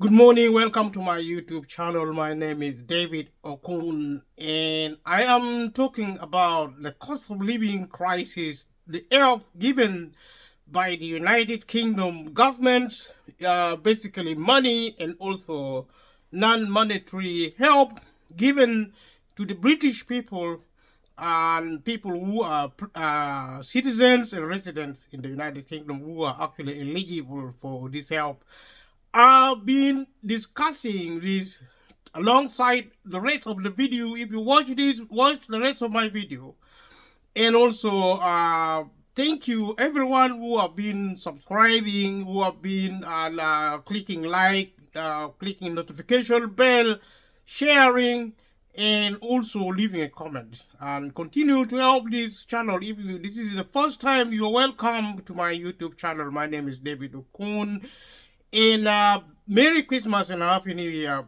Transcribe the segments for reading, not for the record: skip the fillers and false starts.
Good morning, welcome to my YouTube channel. My name is David Okun, and I am talking about the cost of living crisis, the help given by the United Kingdom government, basically money and also non-monetary help given to the British people and people who are citizens and residents in the United Kingdom who are actually eligible for this help. I've been discussing this alongside the rest of the video. If you watch this, watch the rest of my video. And also, thank you everyone who have been subscribing, who have been clicking like, clicking notification bell, sharing, and also leaving a comment. And continue to help this channel. If this is the first time, you're welcome to my YouTube channel. My name is David Okun. And Merry Christmas and Happy New Year.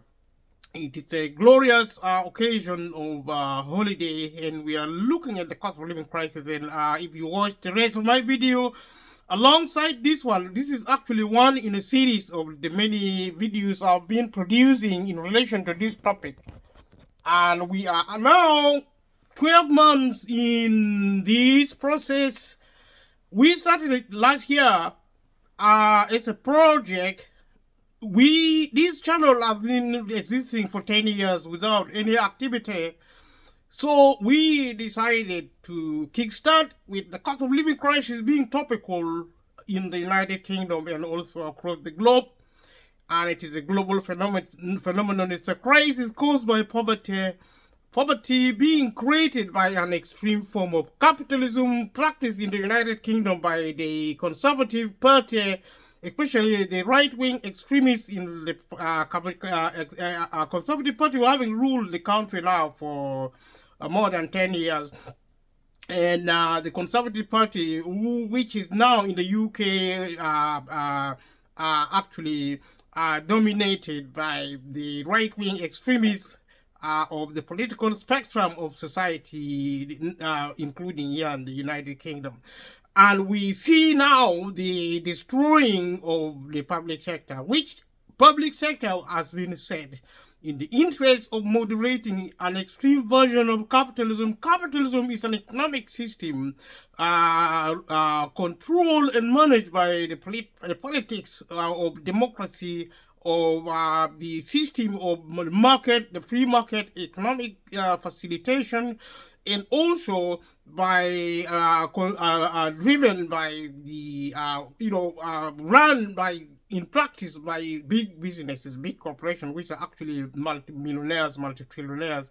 It is a glorious occasion of holiday, and we are looking at the cost of living crisis. And if you watch the rest of my video, alongside this one, this is actually one in a series of the many videos I've been producing in relation to this topic. And we are now 12 months in this process. We started it last year. It's a project. This channel has been existing for 10 years without any activity. So we decided to kickstart with the cost of living crisis being topical in the United Kingdom and also across the globe. And it is a global phenomenon. It's a crisis caused by poverty. Poverty being created by an extreme form of capitalism practiced in the United Kingdom by the Conservative Party, especially the right-wing extremists in the Conservative Party, who having ruled the country now for more than 10 years. And the Conservative Party, which is now in the UK, actually dominated by the right-wing extremists of the political spectrum of society, including here in the United Kingdom. And we see now the destroying of the public sector, which public sector has been said in the interest of moderating an extreme version of capitalism. Capitalism is an economic system controlled and managed by the politics of democracy, of the system of market, the free market economic facilitation, and also by driven by the run by in practice by big businesses, big corporations, which are actually multi-millionaires, multi-trillionaires,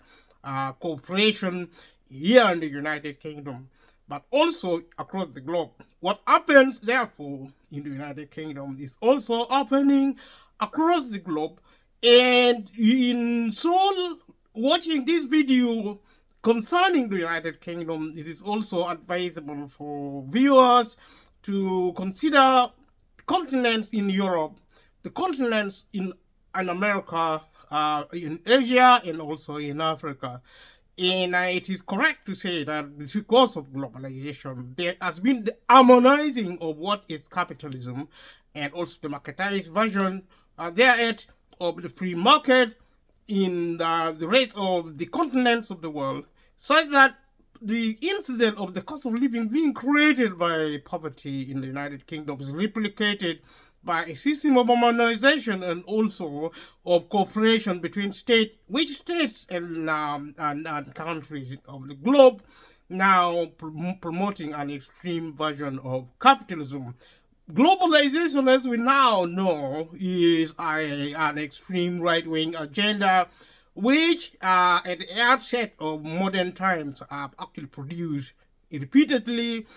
corporation here in the United Kingdom, but also across the globe. What happens, therefore, in the United Kingdom is also happening across the globe. And in so watching this video concerning the United Kingdom, it is also advisable for viewers to consider continents in Europe, the continents in America, in Asia, and also in Africa. And it is correct to say that because of globalization, there has been the harmonizing of what is capitalism and also the marketized version thereat of the free market in the rest of the continents of the world, such that the incident of the cost of living being created by poverty in the United Kingdom is replicated by a system of harmonization and also of cooperation between which states and countries of the globe, now promoting an extreme version of capitalism. Globalization, as we now know, is an extreme right-wing agenda which at the outset of modern times have actually produced repeatedly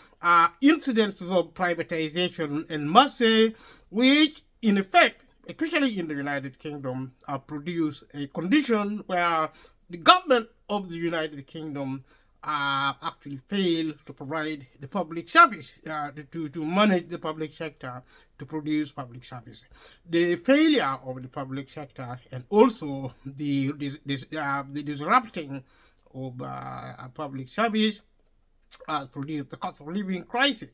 incidents of privatization and mercy, which in effect, especially in the United Kingdom, produce a condition where the government of the United Kingdom actually fail to provide the public service, to manage the public sector, to produce public service. The failure of the public sector and also the disrupting of public service has produced the cost of living crisis.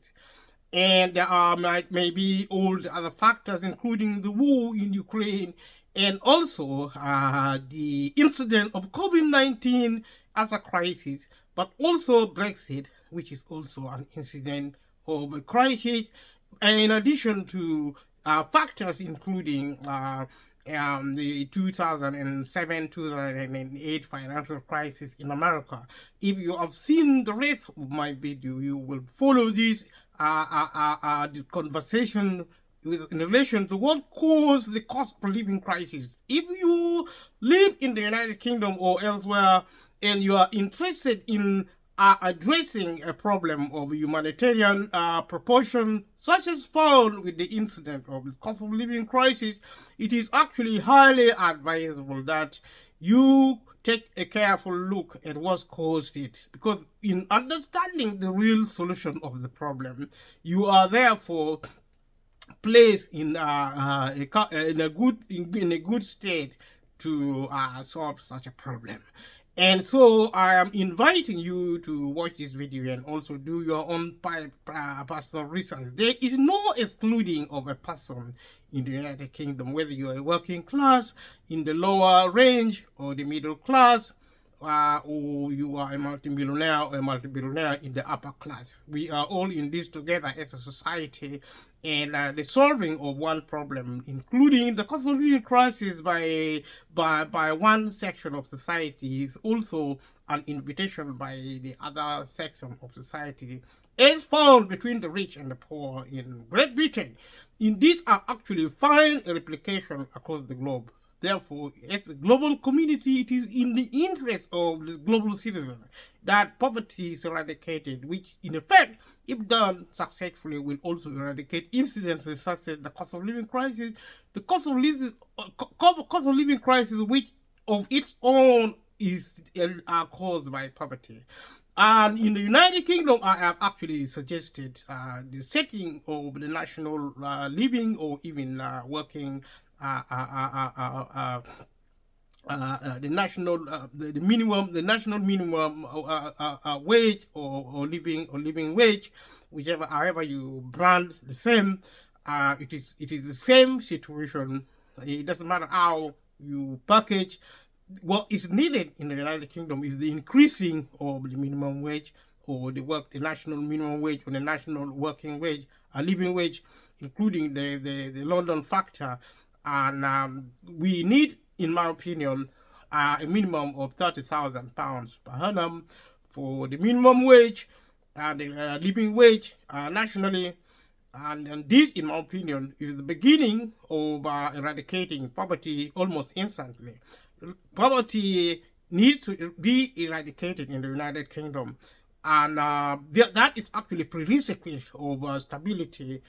And there are maybe all the other factors, including the war in Ukraine and also the incident of COVID-19 as a crisis, but also Brexit, which is also an incident of a crisis, and in addition to factors including the 2007-2008 financial crisis in America. If you have seen the rest of my video, you will follow this the conversation in relation to what caused the cost of living crisis. If you live in the United Kingdom or elsewhere and you are interested in addressing a problem of humanitarian proportion, such as found with the incident of the cost of living crisis, it is actually highly advisable that you take a careful look at what's caused it, because in understanding the real solution of the problem, you are therefore placed in a good state to solve such a problem. And so I am inviting you to watch this video and also do your own personal research. There is no excluding of a person in the United Kingdom, whether you are a working class in the lower range or the middle class, or you are a multimillionaire or a multi-billionaire in the upper class. We are all in this together as a society, and the solving of one problem, including the cost of living crisis by one section of society, is also an invitation by the other section of society, as found between the rich and the poor in Great Britain. In these are actually find a replication across the globe. Therefore, as a global community, it is in the interest of the global citizen that poverty is eradicated, which in effect, if done successfully, will also eradicate incidences such as the cost of living crisis, the cost of living crisis, which of its own is caused by poverty. And in the United Kingdom, I have actually suggested the setting of the national living or even working the national minimum wage or living wage, whichever, however you brand the same. It is the same situation. It doesn't matter how you package. What is needed in the United Kingdom is the increasing of the minimum wage or the national minimum wage or the national working wage, living wage, including the London factor. And we need, in my opinion, a minimum of £30,000 per annum for the minimum wage and the living wage nationally. And this, in my opinion, is the beginning of eradicating poverty almost instantly. Poverty needs to be eradicated in the United Kingdom, and that is actually prerequisite of stability,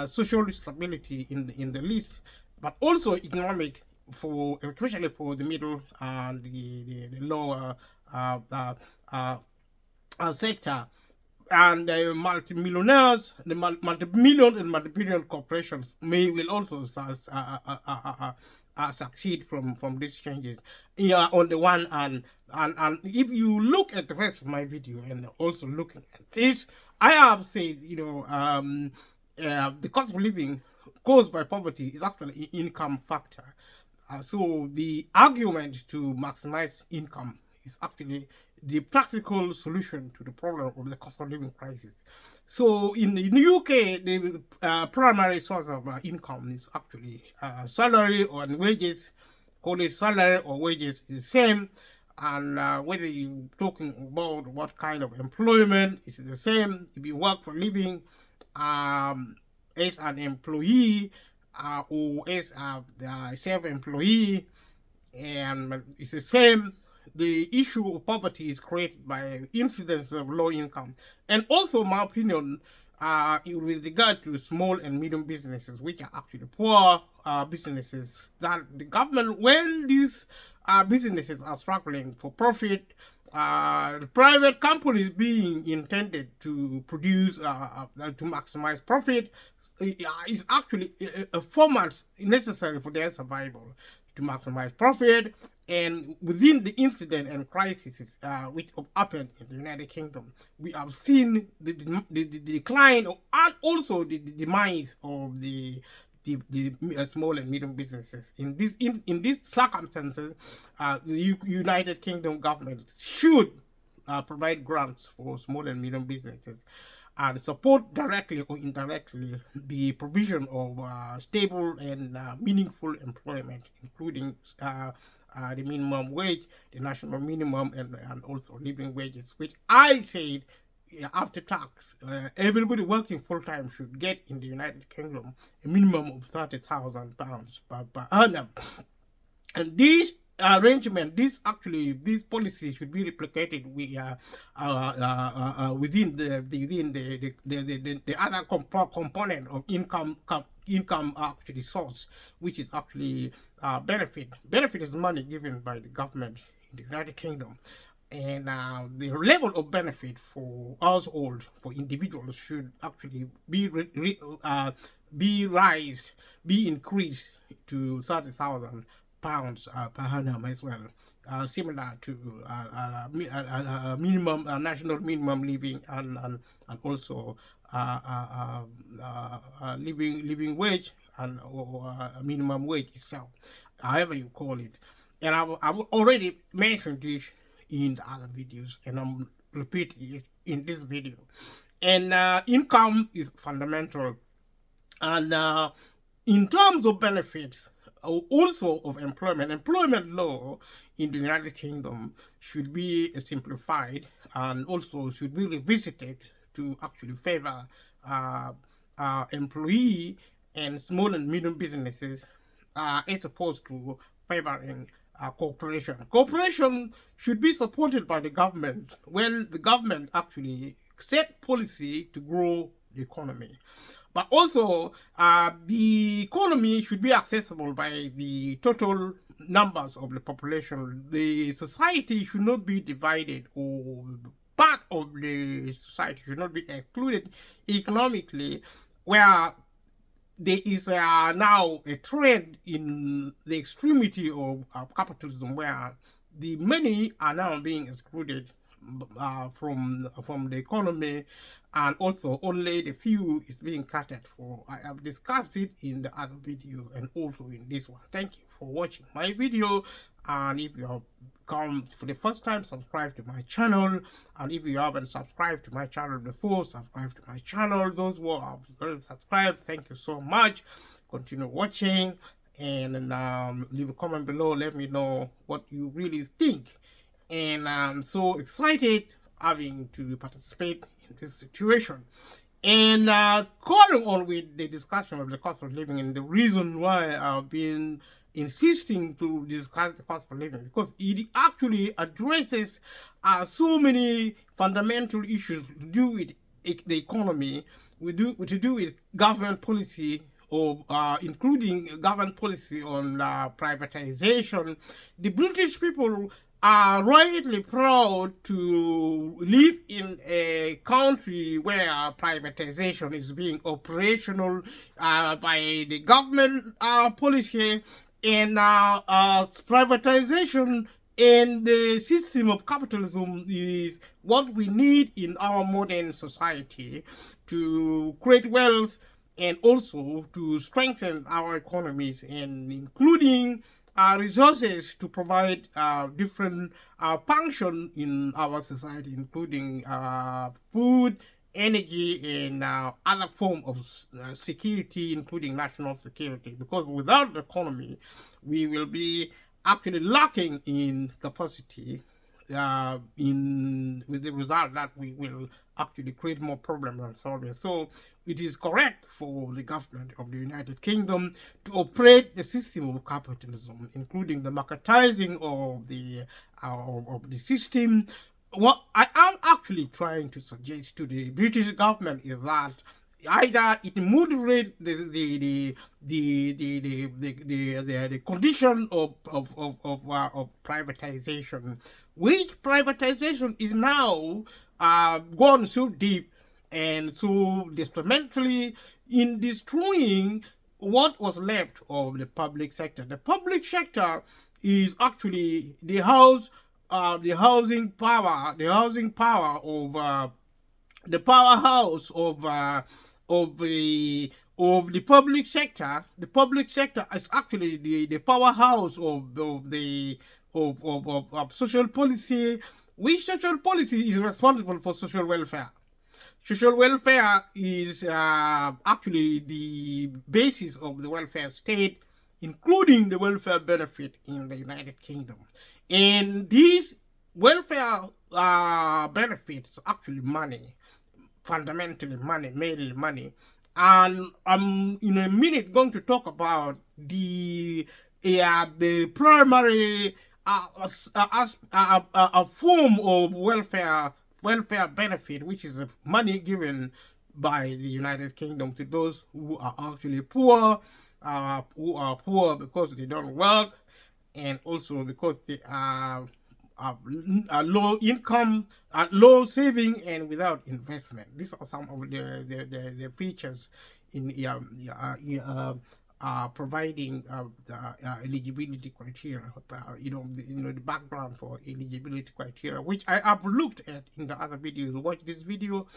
social stability in the least, but also economic, especially for the middle and the lower sector. And the multimillionaires, the multi-million and multi-billion corporations will also succeed from these changes. On the one hand, and if you look at the rest of my video and also looking at this, I have said, the cost of living caused by poverty is actually an income factor. So the argument to maximize income is actually the practical solution to the problem of the cost of living crisis. So in the UK, the primary source of income is actually salary or wages. Call it salary or wages is the same. And whether you're talking about what kind of employment, it's the same. If you work for a living as an employee or as a self-employee, and it's the same. The issue of poverty is created by incidents of low income. And also, my opinion, with regard to small and medium businesses, which are actually poor businesses, that the government, when these businesses are struggling for profit, the private companies being intended to produce, to maximize profit, is actually a format necessary for their survival, to maximize profit. And within the incident and crises which have happened in the United Kingdom, we have seen the decline and also the demise of the the small and medium businesses. In these circumstances, the United Kingdom government should provide grants for small and medium businesses and support directly or indirectly the provision of stable and meaningful employment, including the minimum wage, the national minimum, and also living wages, which I said after tax, everybody working full time should get in the United Kingdom a minimum of £30,000 per annum. And this arrangement, this policy should be replicated within the other component of income actually source, which is actually benefit. Benefit is money given by the government in the United Kingdom. And the level of benefit for households, for individuals, should actually be increased to £30,000 per annum as well, similar to minimum national minimum living and also living wage and or minimum wage itself, however you call it. And I've already mentioned this in the other videos, and I'm repeating it in this video. And income is fundamental, and in terms of benefits, also of employment law in the United Kingdom should be simplified and also should be revisited to actually favor employee and small and medium businesses as opposed to favoring cooperation. Cooperation should be supported by the government when the government actually set policy to grow the economy. But also, the economy should be accessible by the total numbers of the population. The society should not be divided, or part of the society should not be excluded economically, where there is now a trend in the extremity of capitalism, where the many are now being excluded from the economy, and also only the few is being catered for. I have discussed it in the other video and also in this one. Thank you for watching my video, and if you have come for the first time, subscribe to my channel, and if you haven't subscribed to my channel before, subscribe to my channel. Those who have already subscribed, thank you so much. Continue watching, and leave a comment below. Let me know what you really think. And I'm so excited having to participate in this situation. And going on with the discussion of the cost of living, and the reason why I've been insisting to discuss the cost of living, because it actually addresses so many fundamental issues to do with the economy, to do with government policy, or including government policy on privatization. The British people are rightly proud to live in a country where privatization is being operational by the government policy, and privatization and the system of capitalism is what we need in our modern society to create wealth and also to strengthen our economies, and including resources to provide different function in our society, including food, energy, and other form of security, including national security. Because without the economy, we will be actually lacking in capacity, with the result that we will actually create more problems than solve. So it is correct for the government of the United Kingdom to operate the system of capitalism, including the marketizing of the system. What I am actually trying to suggest to the British government is that either it moderate the condition of privatization, which privatization is now gone so deep and so detrimentally in destroying what was left of the public sector. The public sector is actually the housing power of the powerhouse of the public sector. The public sector is actually the powerhouse of social policy. Which social policy is responsible for social welfare? Social welfare is actually the basis of the welfare state, including the welfare benefit in the United Kingdom. And these welfare benefits actually money, fundamentally money, mainly money. And I'm in a minute going to talk about the primary form of welfare benefit, which is money given by the United Kingdom to those who are actually poor, because they don't work, and also because they are low income, low saving, and without investment. These are some of the features in providing the eligibility criteria. The background for eligibility criteria, which I have looked at in the other videos. Watch this video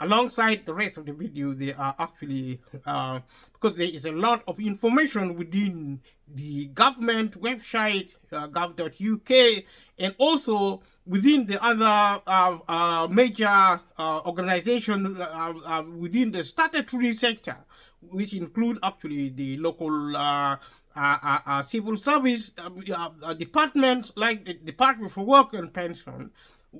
alongside the rest of the video. They are actually because there is a lot of information within the government website, gov.uk, and also within the other major organization within the statutory sector, which include actually the local civil service departments like the Department for Work and Pension.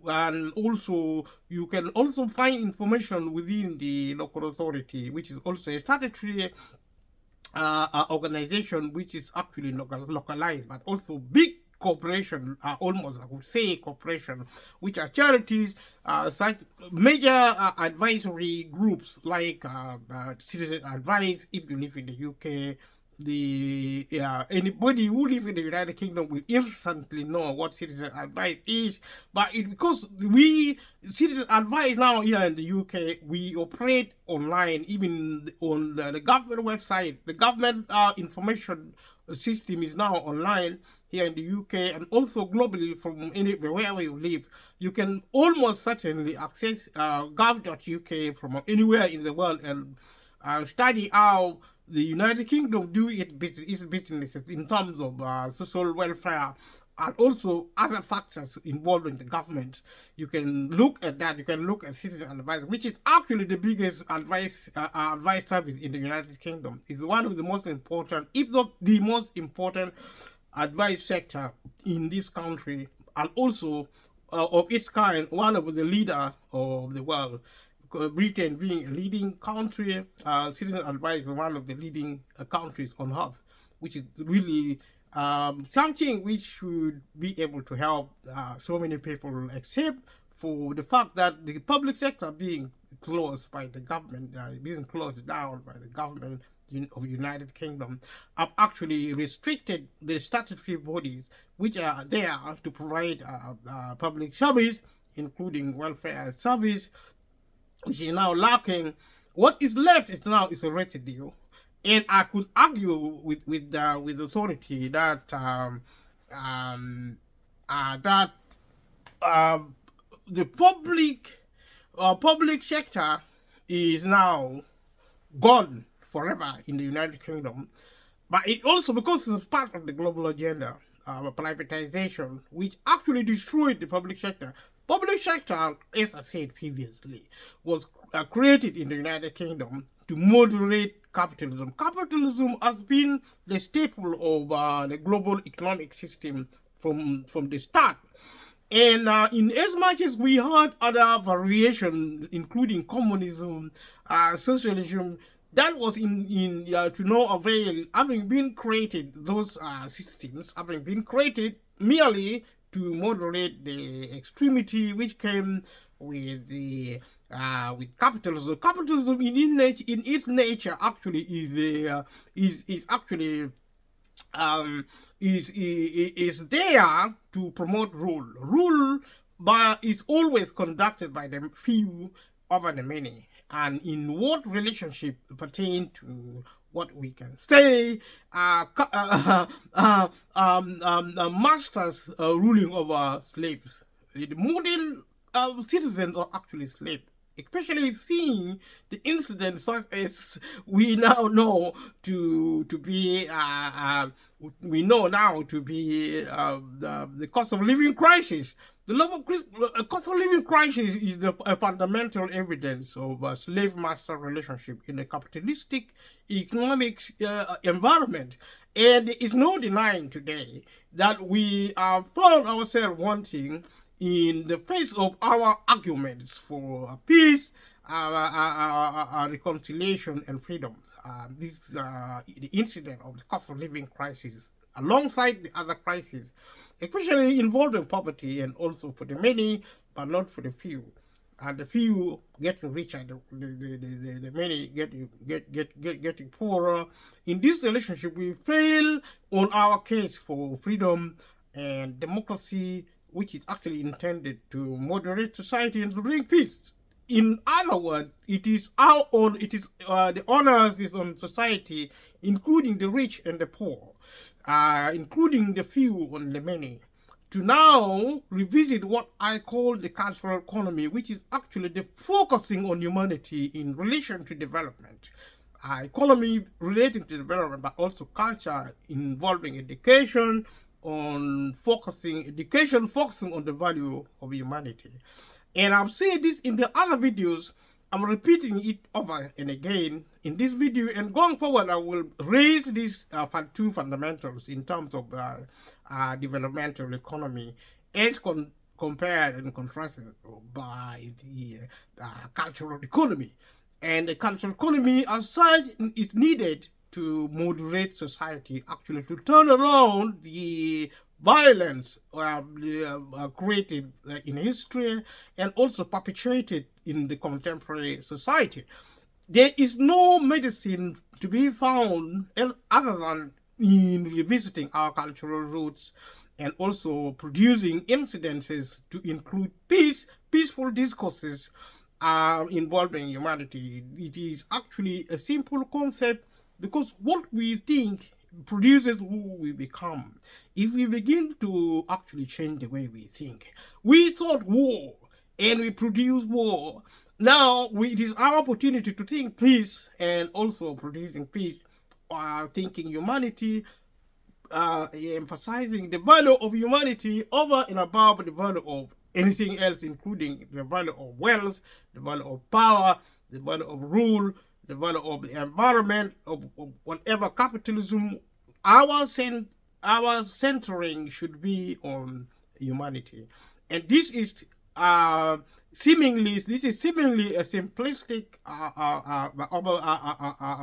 And also you can also find information within the local authority, which is also a statutory organization, which is actually localized, but also big corporation, almost I would say corporation, which are charities, such major advisory groups like Citizen Advice. If you live in the UK, anybody who live in the United Kingdom will instantly know what Citizen Advice is. But because we Citizen Advice now here in the UK, we operate online, even on the government website. The government information system is now online here in the UK, and also globally from wherever you live. You can almost certainly access gov.uk from anywhere in the world and study how the United Kingdom do its businesses in terms of social welfare, and also other factors involving the government. You can look at that. You can look at Citizen Advice, which is actually the biggest advice service in the United Kingdom. It's one of the most important, if not the most important, advice sector in this country, and also of its kind, one of the leader of the world. Britain being a leading country, Citizen Advice is one of the leading countries on earth, which is really something which should be able to help so many people, except for the fact that the public sector being closed by the government, being closed down by the government of the United Kingdom, have actually restricted the statutory bodies which are there to provide public service, including welfare service, which is now lacking. What is left is now is a residue, and I could argue with authority that the public sector is now gone forever in the United Kingdom, but it also, because it's part of the global agenda, privatization, which actually destroyed the public sector. Public sector, as I said previously, was created in the United Kingdom to moderate capitalism. Capitalism has been the staple of the global economic system from the start. And in as much as we had other variations, including communism, socialism, that was to no avail, having been created, those systems having been created merely to moderate the extremity which came with the with capitalism. Capitalism in its nature actually is actually is there to promote rule, but is always conducted by the few over the many. And in what relationship pertain to what we can say, masters ruling over slaves. The modern citizens are actually slaves especially seeing the incidents such as we now know to be we know now to be the cost of living crisis. The cost of living crisis is a fundamental evidence of a slave-master relationship in a capitalistic economic environment. And there is no denying today that we have found ourselves wanting, in the face of our arguments for peace, reconciliation, and freedom. The incident of the cost of living crisis, alongside the other crises, especially involving poverty and also for the many, but not for the few. And the few getting richer, the many getting poorer. In this relationship, we fail on our case for freedom and democracy, which is actually intended to moderate society and to bring peace. In other words, it is our own. It is the onus is on society, including the rich and the poor, including the few and the many, to now revisit what I call the cultural economy, which is actually the focusing on humanity in relation to development. Economy relating to development, but also culture involving education, focusing on the value of humanity. And I've said this in the other videos. I'm repeating it over and again in this video, and going forward I will raise these two fundamentals in terms of developmental economy as compared and contrasted by the cultural economy. And the cultural economy as such is needed to moderate society, actually to turn around the violence created in history and also perpetuated in the contemporary society. There is no medicine to be found other than in revisiting our cultural roots and also producing incidences to include peaceful discourses involving humanity. It is actually a simple concept, because what we think produces who we become. If we begin to actually change the way we think, we thought war and we produce war. Now it is our opportunity to think peace and also producing peace, thinking humanity, emphasizing the value of humanity over and above the value of anything else, including the value of wealth, the value of power, the value of rule, the value of the environment, of whatever capitalism. Our centering should be on humanity, and this is seemingly a simplistic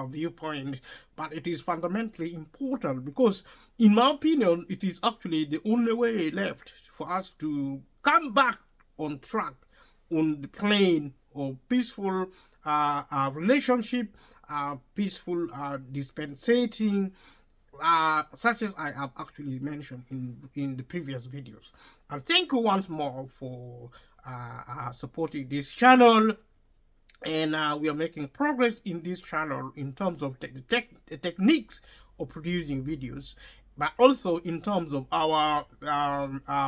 viewpoint, but it is fundamentally important, because in my opinion it is actually the only way left for us to come back on track, on the plane of peaceful relationship, peaceful dispensating, such as I have actually mentioned in the previous videos. And thank you once more for supporting this channel. And we are making progress in this channel in terms of the techniques of producing videos, but also in terms of our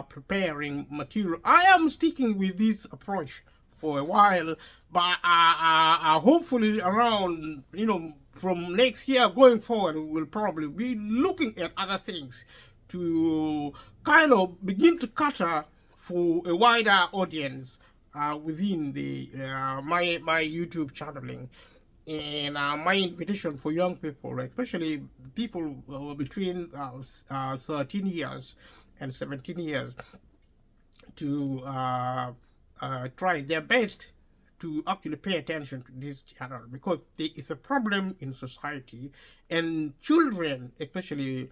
preparing material. I am sticking with this approach for a while, but hopefully around, from next year going forward, we will probably be looking at other things to kind of begin to cater for a wider audience within the my YouTube channeling. And my invitation for young people, especially people between 13 years and 17 years, to try their best to actually pay attention to this channel, because there is a problem in society, and children, especially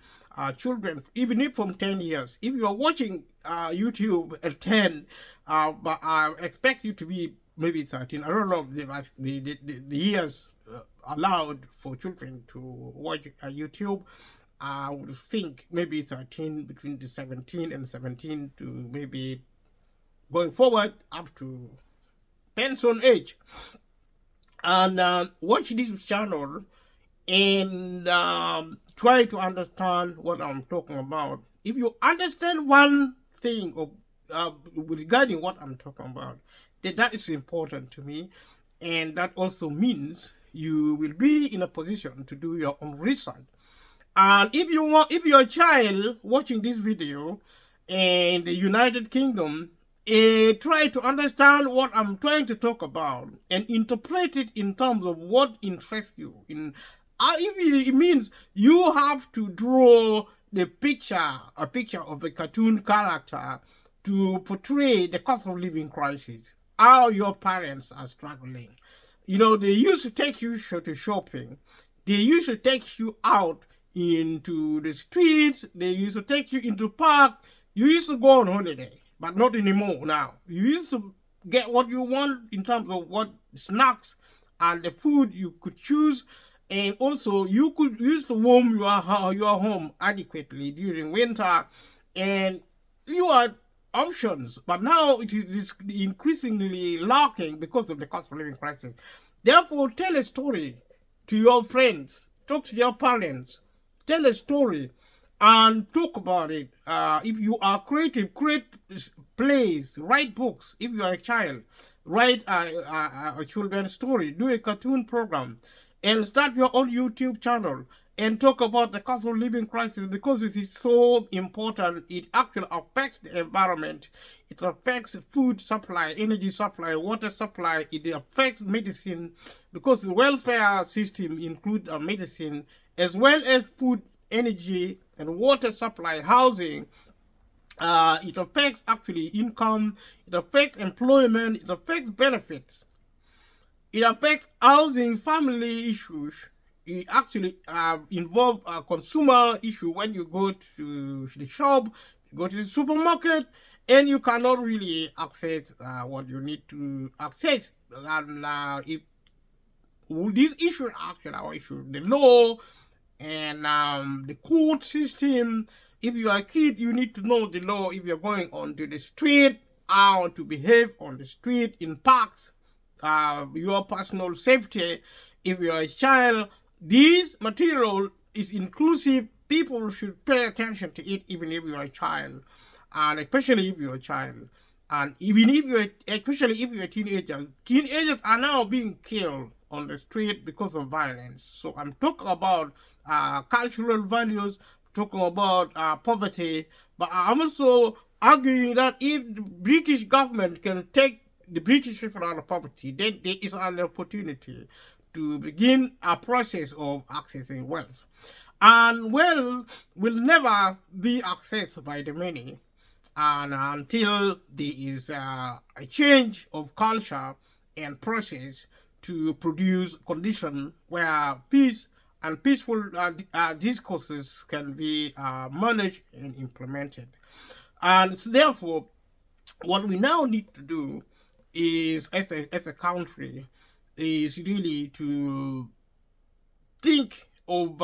children, even if from 10 years, if you are watching YouTube at 10, but I expect you to be maybe 13. I don't know the years allowed for children to watch YouTube. I would think maybe 13, between the 17 and 17 to maybe going forward up to pension age. And watch this channel and try to understand what I'm talking about. If you understand one thing of regarding what I'm talking about, That is important to me, and that also means you will be in a position to do your own research. And if you're a child watching this video in the United Kingdom, try to understand what I'm trying to talk about and interpret it in terms of what interests you. It means you have to draw a picture of a cartoon character to portray the cost of living crisis, how your parents are struggling. They used to take you to shopping. They used to take you out into the streets. They used to take you into park. You used to go on holiday, but not anymore now. You used to get what you want in terms of what snacks and the food you could choose, and also you could use to warm your home adequately during winter, and you had options. But now it is increasingly lacking because of the cost of living crisis. Therefore, tell a story to your friends, talk to your parents, tell a story and talk about it. If you are creative, create plays, write books. If you are a child, write a children's story, do a cartoon program, and start your own YouTube channel and talk about the cost of living crisis, because it is so important. It actually affects the environment. It affects food supply, energy supply, water supply. It affects medicine, because the welfare system includes medicine as well as food, energy, and water supply, housing. It affects actually income. It affects employment. It affects benefits. It affects housing, family issues. It actually involves a consumer issue when you go to the shop, you go to the supermarket, and you cannot really access what you need to access. And if these issues are actually our issue, the law and the court system. If you are a kid, you need to know the law. If you're going onto the street, how to behave on the street, in parks, your personal safety. If you're a child, this material is inclusive. People should pay attention to it, even if you're a child, and especially if you're a child. And even if especially if you're a teenager, teenagers are now being killed on the street because of violence. So I'm talking about cultural values, talking about poverty, but I'm also arguing that if the British government can take the British people out of poverty, then there is an opportunity to begin a process of accessing wealth. And wealth will never be accessed by the many, and until there is a change of culture and process to produce conditions where peace and peaceful discourses can be managed and implemented. And therefore, what we now need to do is, as a country, is really to think of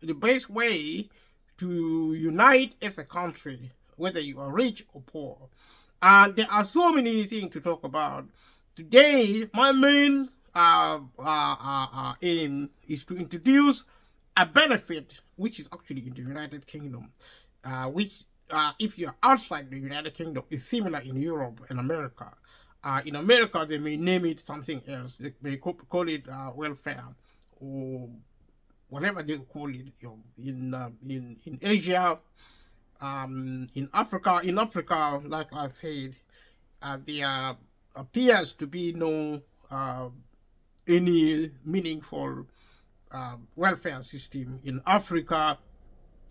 the best way to unite as a country, whether you are rich or poor. And there are so many things to talk about. Today, my main aim is to introduce a benefit which is actually in the United Kingdom, which if you're outside the United Kingdom is similar in Europe and America. In America, they may name it something else. They may call it welfare or whatever they call it. In Asia, in Africa, like I said, there appears to be no any meaningful welfare system in Africa,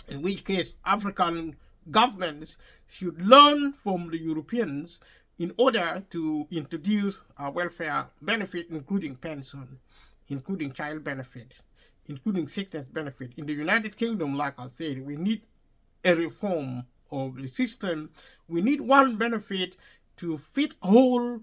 in which case African governments should learn from the Europeans in order to introduce a welfare benefit, including pension, including child benefit, including sickness benefit. In the United Kingdom, like I said, we need a reform of the system. We need one benefit to fit all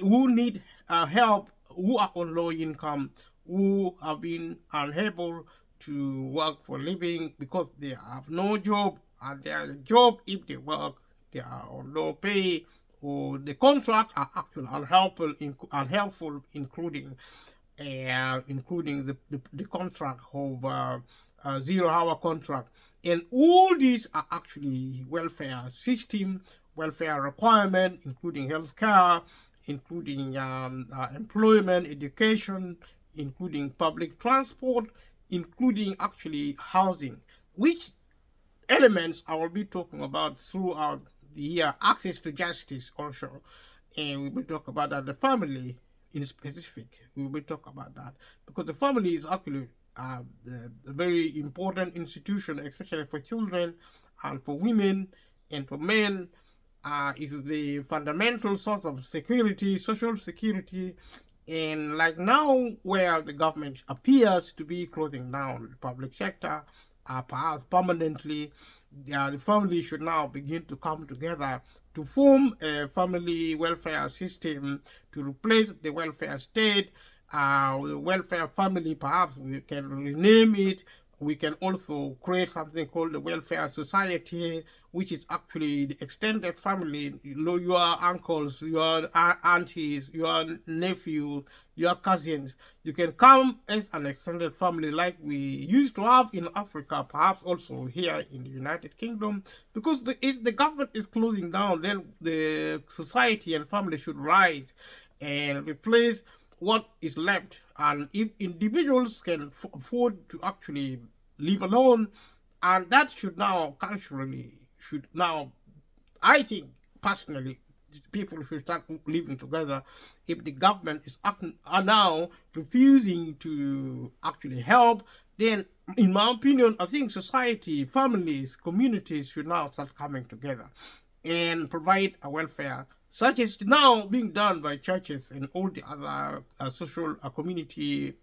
who need help, who are on low income, who have been unable to work for a living because they have no job, and their job, if they work, they are on low pay, or the contract are actually unhelpful, including the contract of 0-hour contract. And all these are actually welfare system, welfare requirement, including health care, including employment, education, including public transport, including actually housing, which elements I will be talking about throughout the year. Access to justice also, and we will talk about that. The family in specific, we will talk about that because the family is actually a very important institution, especially for children and for women and for men. Is the fundamental source of security, social security, and like now, where the government appears to be closing down the public sector, perhaps permanently, the family should now begin to come together to form a family welfare system to replace the welfare state. The welfare family, perhaps we can rename it. We can also create something called the welfare society, which is actually the extended family, your uncles, your aunties, your nephews, your cousins. You can come as an extended family like we used to have in Africa, perhaps also here in the United Kingdom. Because if the government is closing down, then the society and family should rise and replace what is left. And if individuals can afford to actually live alone, and that should now culturally, I think personally, people should start living together. If the government is now refusing to actually help, then in my opinion, I think society, families, communities should now start coming together and provide a welfare such as now being done by churches and all the other social community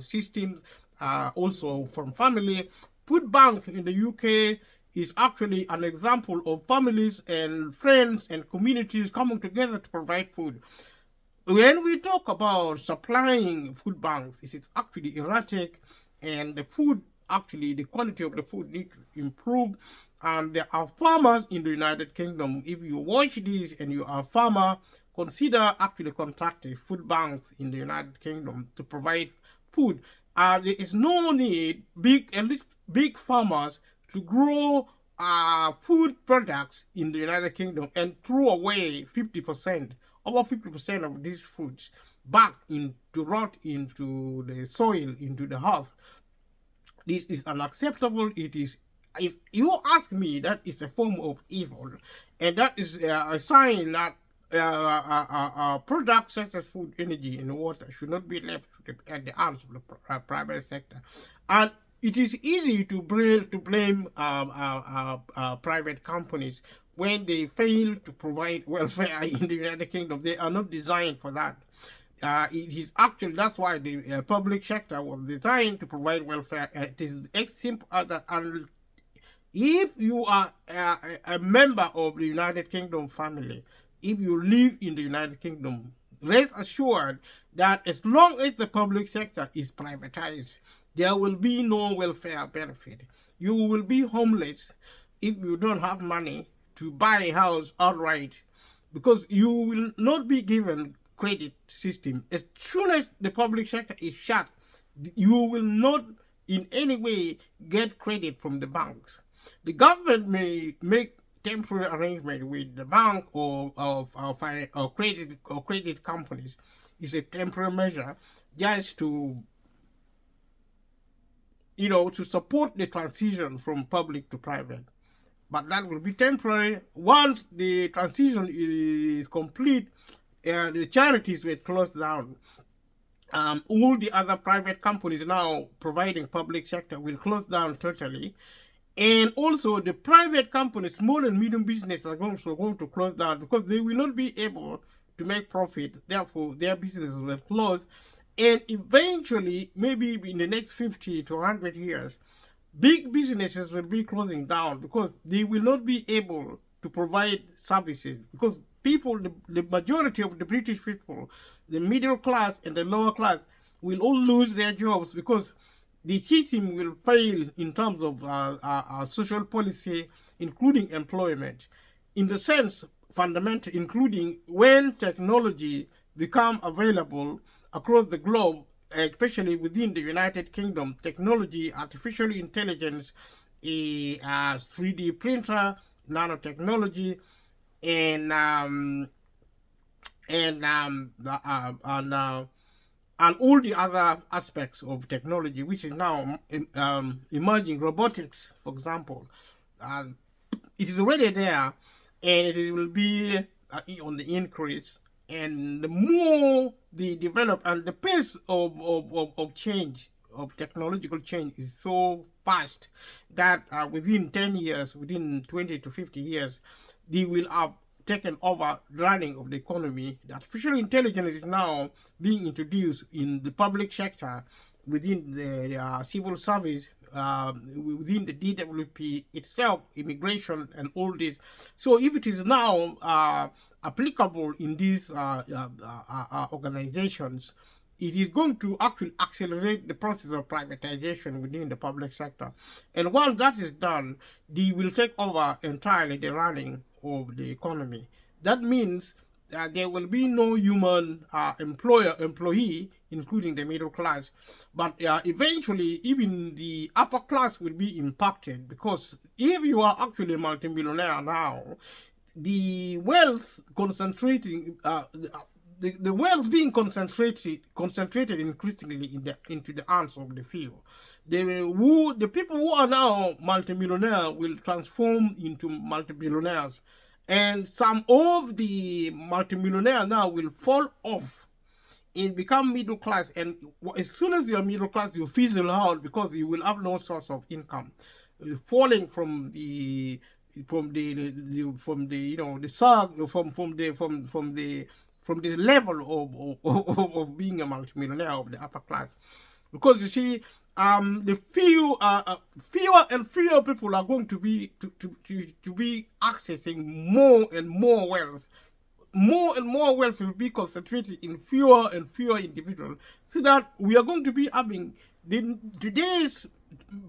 systems, also from family. Food Bank in the UK is actually an example of families and friends and communities coming together to provide food. When we talk about supplying food banks, it is actually erratic, and the food, actually the quality of the food needs to improve. And there are farmers in the United Kingdom. If you watch this and you are a farmer, consider actually contacting food banks in the United Kingdom to provide food. There is no need, at least big farmers, to grow food products in the United Kingdom and throw away 50%, over 50% of these foods back into rot into the soil, into the earth. This is unacceptable. It is, if you ask me, that is a form of evil, and that is a sign that products such as food, energy, and water should not be left at the arms of the private sector. And it is easy to blame private companies when they fail to provide welfare in the United Kingdom. They are not designed for that. It is actually, that's why the public sector was designed to provide welfare. It is as simple as that. And if you are a member of the United Kingdom family, if you live in the United Kingdom, rest assured that as long as the public sector is privatized, there will be no welfare benefit. You will be homeless if you don't have money to buy a house outright, because you will not be given credit system. As soon as the public sector is shut, you will not in any way get credit from the banks. The government may make temporary arrangement with the bank or credit companies. It's a temporary measure just to to support the transition from public to private. But that will be temporary. Once the transition is complete, the charities will close down. All the other private companies now providing public sector will close down totally. And also the private companies, small and medium businesses, are also going to close down because they will not be able to make profit. Therefore, their businesses will close. And eventually, maybe in the next 50 to 100 years, big businesses will be closing down because they will not be able to provide services. Because people, the majority of the British people, the middle class and the lower class, will all lose their jobs because the system will fail in terms of social policy, including employment. In the sense, fundamental, including when technology become available across the globe, especially within the United Kingdom, technology, artificial intelligence, 3D printer, nanotechnology, and and and all the other aspects of technology, which is now emerging, robotics, for example. Um, it is already there, and it will be on the increase. And the more they develop, and the pace of change, of technological change, is so fast that within 10 years, within 20 to 50 years, they will have taken over running of the economy. The artificial intelligence is now being introduced in the public sector, within the civil service, within the DWP itself, immigration, and all this. So if it is now applicable in these organizations, it is going to actually accelerate the process of privatization within the public sector. And once that is done, they will take over entirely the running of the economy. That means there will be no human employee, including the middle class. But eventually, even the upper class will be impacted, because if you are actually a multimillionaire now, the wealth concentrating, the wealth being concentrated increasingly into the hands of the few. The people who are now multimillionaire will transform into multimillionaires, and some of the multimillionaire now will fall off and become middle class. And as soon as you're middle class, you fizzle out, because you will have no source of income, falling from the you know, the sub from the level of being a multimillionaire of the upper class. Because you see, the fewer and fewer people are going to be to be accessing more and more wealth. More and more wealth will be concentrated in fewer and fewer individuals, so that we are going to be having today's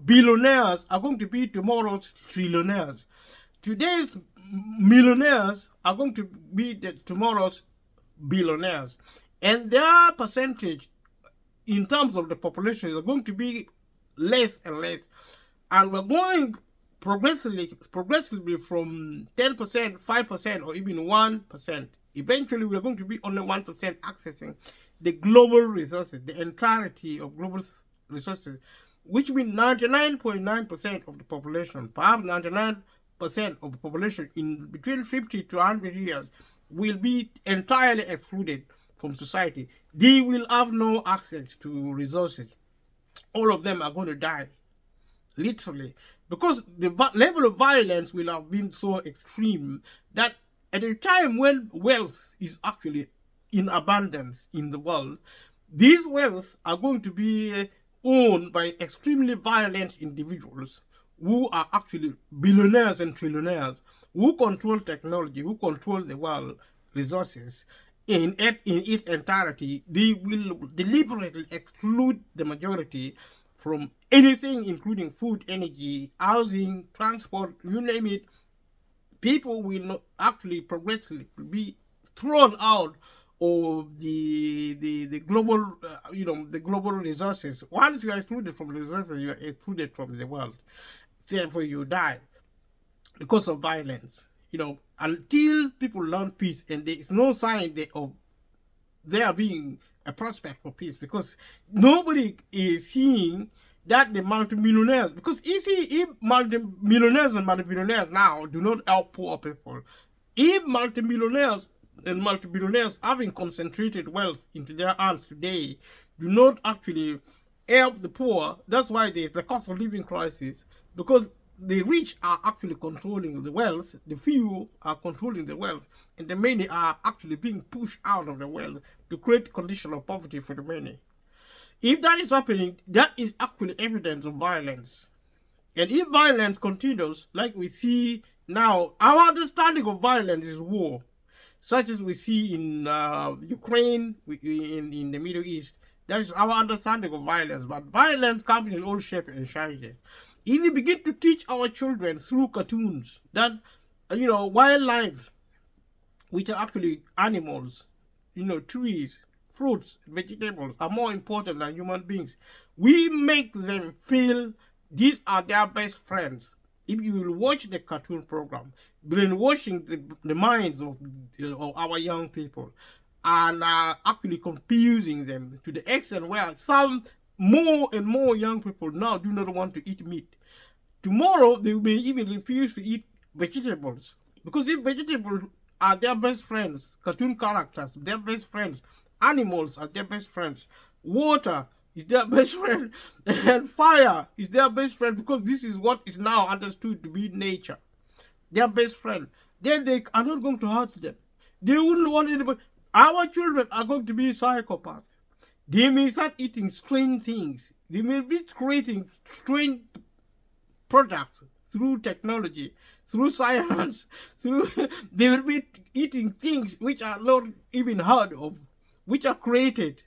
billionaires are going to be tomorrow's trillionaires. Today's millionaires are going to be tomorrow's billionaires, and their percentage in terms of the population is going to be less and less, and we're going progressively from 10%, 5%, or even 1%. Eventually, we're going to be only 1% accessing the global resources, the entirety of global resources, which means 99.9% of the population, perhaps 99% of the population in between 50 to 100 years, will be entirely excluded from society. They will have no access to resources. All of them are going to die, literally, because the level of violence will have been so extreme that at a time when wealth is actually in abundance in the world, these wealth are going to be owned by extremely violent individuals who are actually billionaires and trillionaires, who control technology, who control the world resources in its entirety. They will deliberately exclude the majority from anything, including food, energy, housing, transport, you name it. People will not actually progressively be thrown out of the global the global resources. Once you are excluded from the resources, you are excluded from the world. Therefore, you die because of violence. Until people learn peace, and there is no sign of there being a prospect for peace, because nobody is seeing that the multimillionaires, because you see, if multimillionaires and multimillionaires now do not help poor people, if multimillionaires and multimillionaires having concentrated wealth into their hands today do not actually help the poor, that's why there's the cost of living crisis, because the rich are actually controlling the wealth, the few are controlling the wealth, and the many are actually being pushed out of the wealth to create conditions of poverty for the many. If that is happening, that is actually evidence of violence. And if violence continues, like we see now, our understanding of violence is war, such as we see in Ukraine, in the Middle East. That is our understanding of violence. But violence comes in all shapes and sizes. If we begin to teach our children through cartoons that, wildlife, which are actually animals, trees, fruits, vegetables, are more important than human beings, we make them feel these are their best friends. If you will watch the cartoon program, brainwashing the minds of our young people, and are actually confusing them to the extent where some more and more young people now do not want to eat meat. Tomorrow, they may even refuse to eat vegetables because if vegetables are their best friends, cartoon characters, their best friends, animals are their best friends, water is their best friend, and fire is their best friend because this is what is now understood to be nature, their best friend, then they are not going to hurt them. They wouldn't want anybody. Our children are going to be psychopaths. They may start eating strange things. They may be creating strange products through technology, through science, through they will be eating things which are not even heard of, which are created.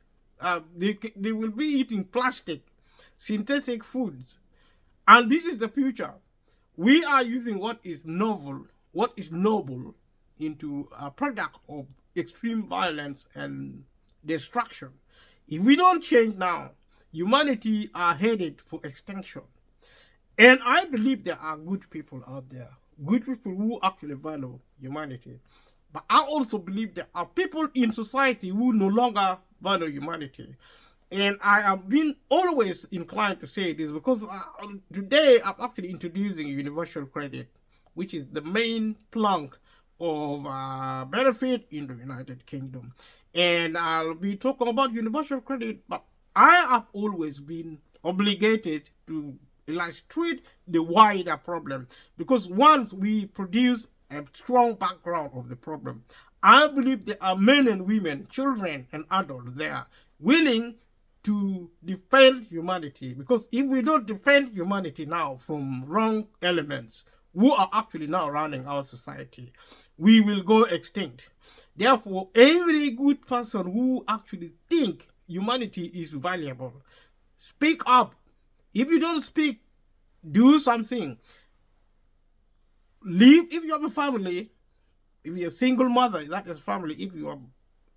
They will be eating plastic, synthetic foods, and this is the future. We are using what is novel, what is noble, into a product of extreme violence and destruction. If we don't change now, humanity are headed for extinction. And I believe there are good people out there, good people who actually value humanity. But I also believe there are people in society who no longer value humanity. And I have been always inclined to say this because today I'm actually introducing universal credit, which is the main plank of benefit in the United Kingdom. And I'll be talking about universal credit, but I have always been obligated to illustrate the wider problem because once we produce a strong background of the problem, I believe there are men and women, children and adults there willing to defend humanity, because if we don't defend humanity now from wrong elements who are actually now running our society, we will go extinct. Therefore, every good person who actually think humanity is valuable, speak up. If you don't speak, do something. Leave. If you have a family, if you're a single mother, that is family. If you are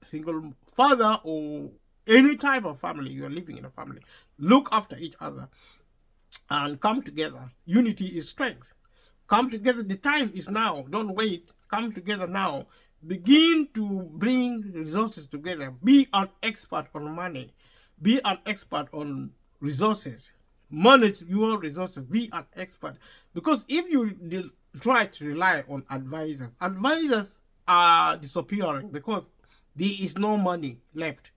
a single father or any type of family, you are living in a family, look after each other and come together. Unity is strength. Come together. The time is now. Don't wait. Come together now. Begin to bring resources together. Be an expert on money. Be an expert on resources. Manage your resources. Be an expert. Because if you try to rely on advisors, advisors are disappearing because there is no money left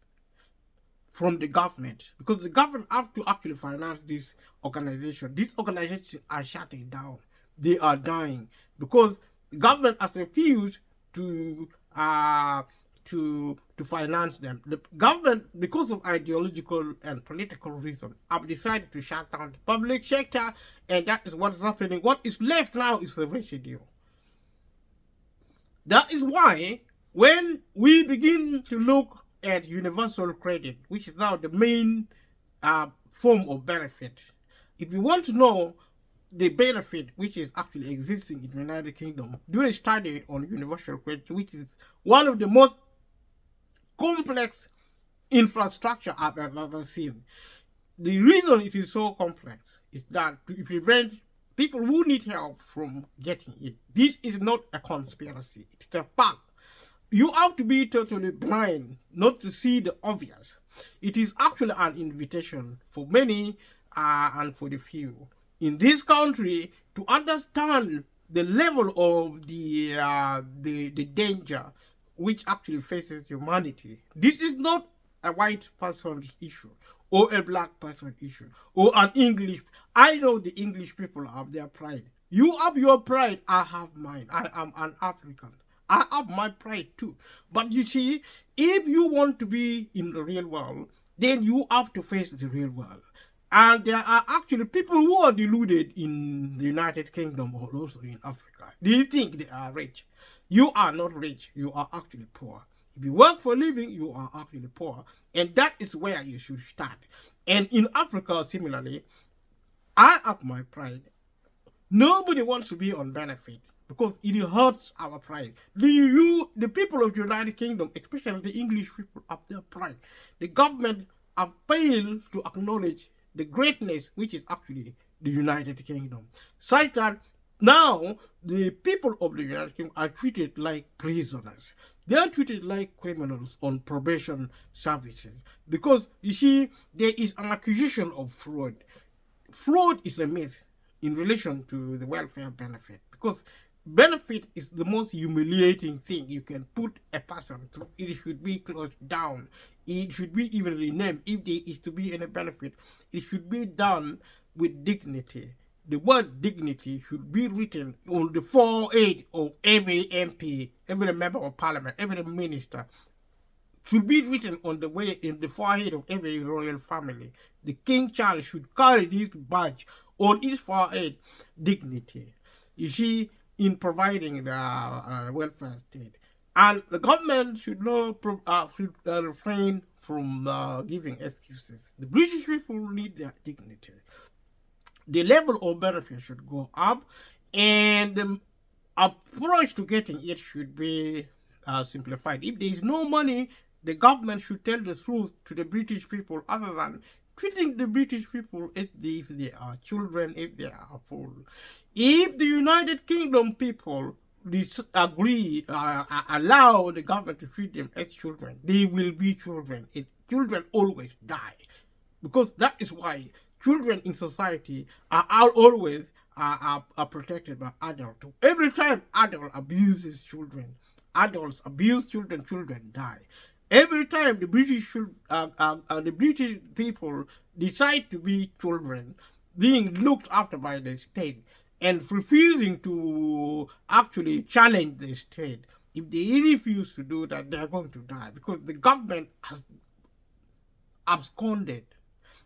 from the government, because the government have to actually finance this organization. These organizations are shutting down. They are dying because the government has refused to finance them. The government, because of ideological and political reasons, have decided to shut down the public sector, and that is what is happening. What is left now is the residue. That is why when we begin to look at universal credit, which is now the main form of benefit, if you want to know the benefit which is actually existing in the United Kingdom, do a study on universal credit, which is one of the most complex infrastructure I've ever seen. The reason it is so complex is that to prevent people who need help from getting it. This is not a conspiracy, it's a fact. You have to be totally blind not to see the obvious. It is actually an invitation for many and for the few in this country to understand the level of the danger which actually faces humanity. This is not a white person's issue or a black person's issue or an English. I know the English people have their pride. You have your pride, I have mine. I am an African. I have my pride too. But you see, if you want to be in the real world, then you have to face the real world. And there are actually people who are deluded in the United Kingdom or also in Africa. They think they are rich. You are not rich. You are actually poor. If you work for a living, you are actually poor. And that is where you should start. And in Africa, similarly, I have my pride. Nobody wants to be on benefit, because it hurts our pride. The people of the United Kingdom, especially the English people, have their pride. The government have failed to acknowledge the greatness which is actually the United Kingdom, such that Now, the people of the United Kingdom are treated like prisoners. They are treated like criminals on probation services because, you see, there is an accusation of fraud. Fraud is a myth in relation to the welfare benefit because benefit is the most humiliating thing you can put a person through. It should be closed down. It should be even renamed. If there is to be any benefit, it should be done with dignity. The word dignity should be written on the forehead of every MP, every member of parliament, every minister. Should be written on the way in the forehead of every royal family. The King Charles should carry this badge on his forehead, dignity. You see, in providing the welfare state, and the government should not refrain from giving excuses. The British people need their dignity. The level of benefit should go up, and the approach to getting it should be simplified. If there is no money, the government should tell the truth to the British people, other than treating the British people as if they are children, if they are poor. If the United Kingdom people disagree, allow the government to treat them as children, they will be children. Children always die, because that is why children in society are always protected by adults. Every time adult abuses children, adults abuse children, children die. Every time the British people decide to be children, being looked after by the state and refusing to actually challenge the state, if they refuse to do that, they are going to die, because the government has absconded.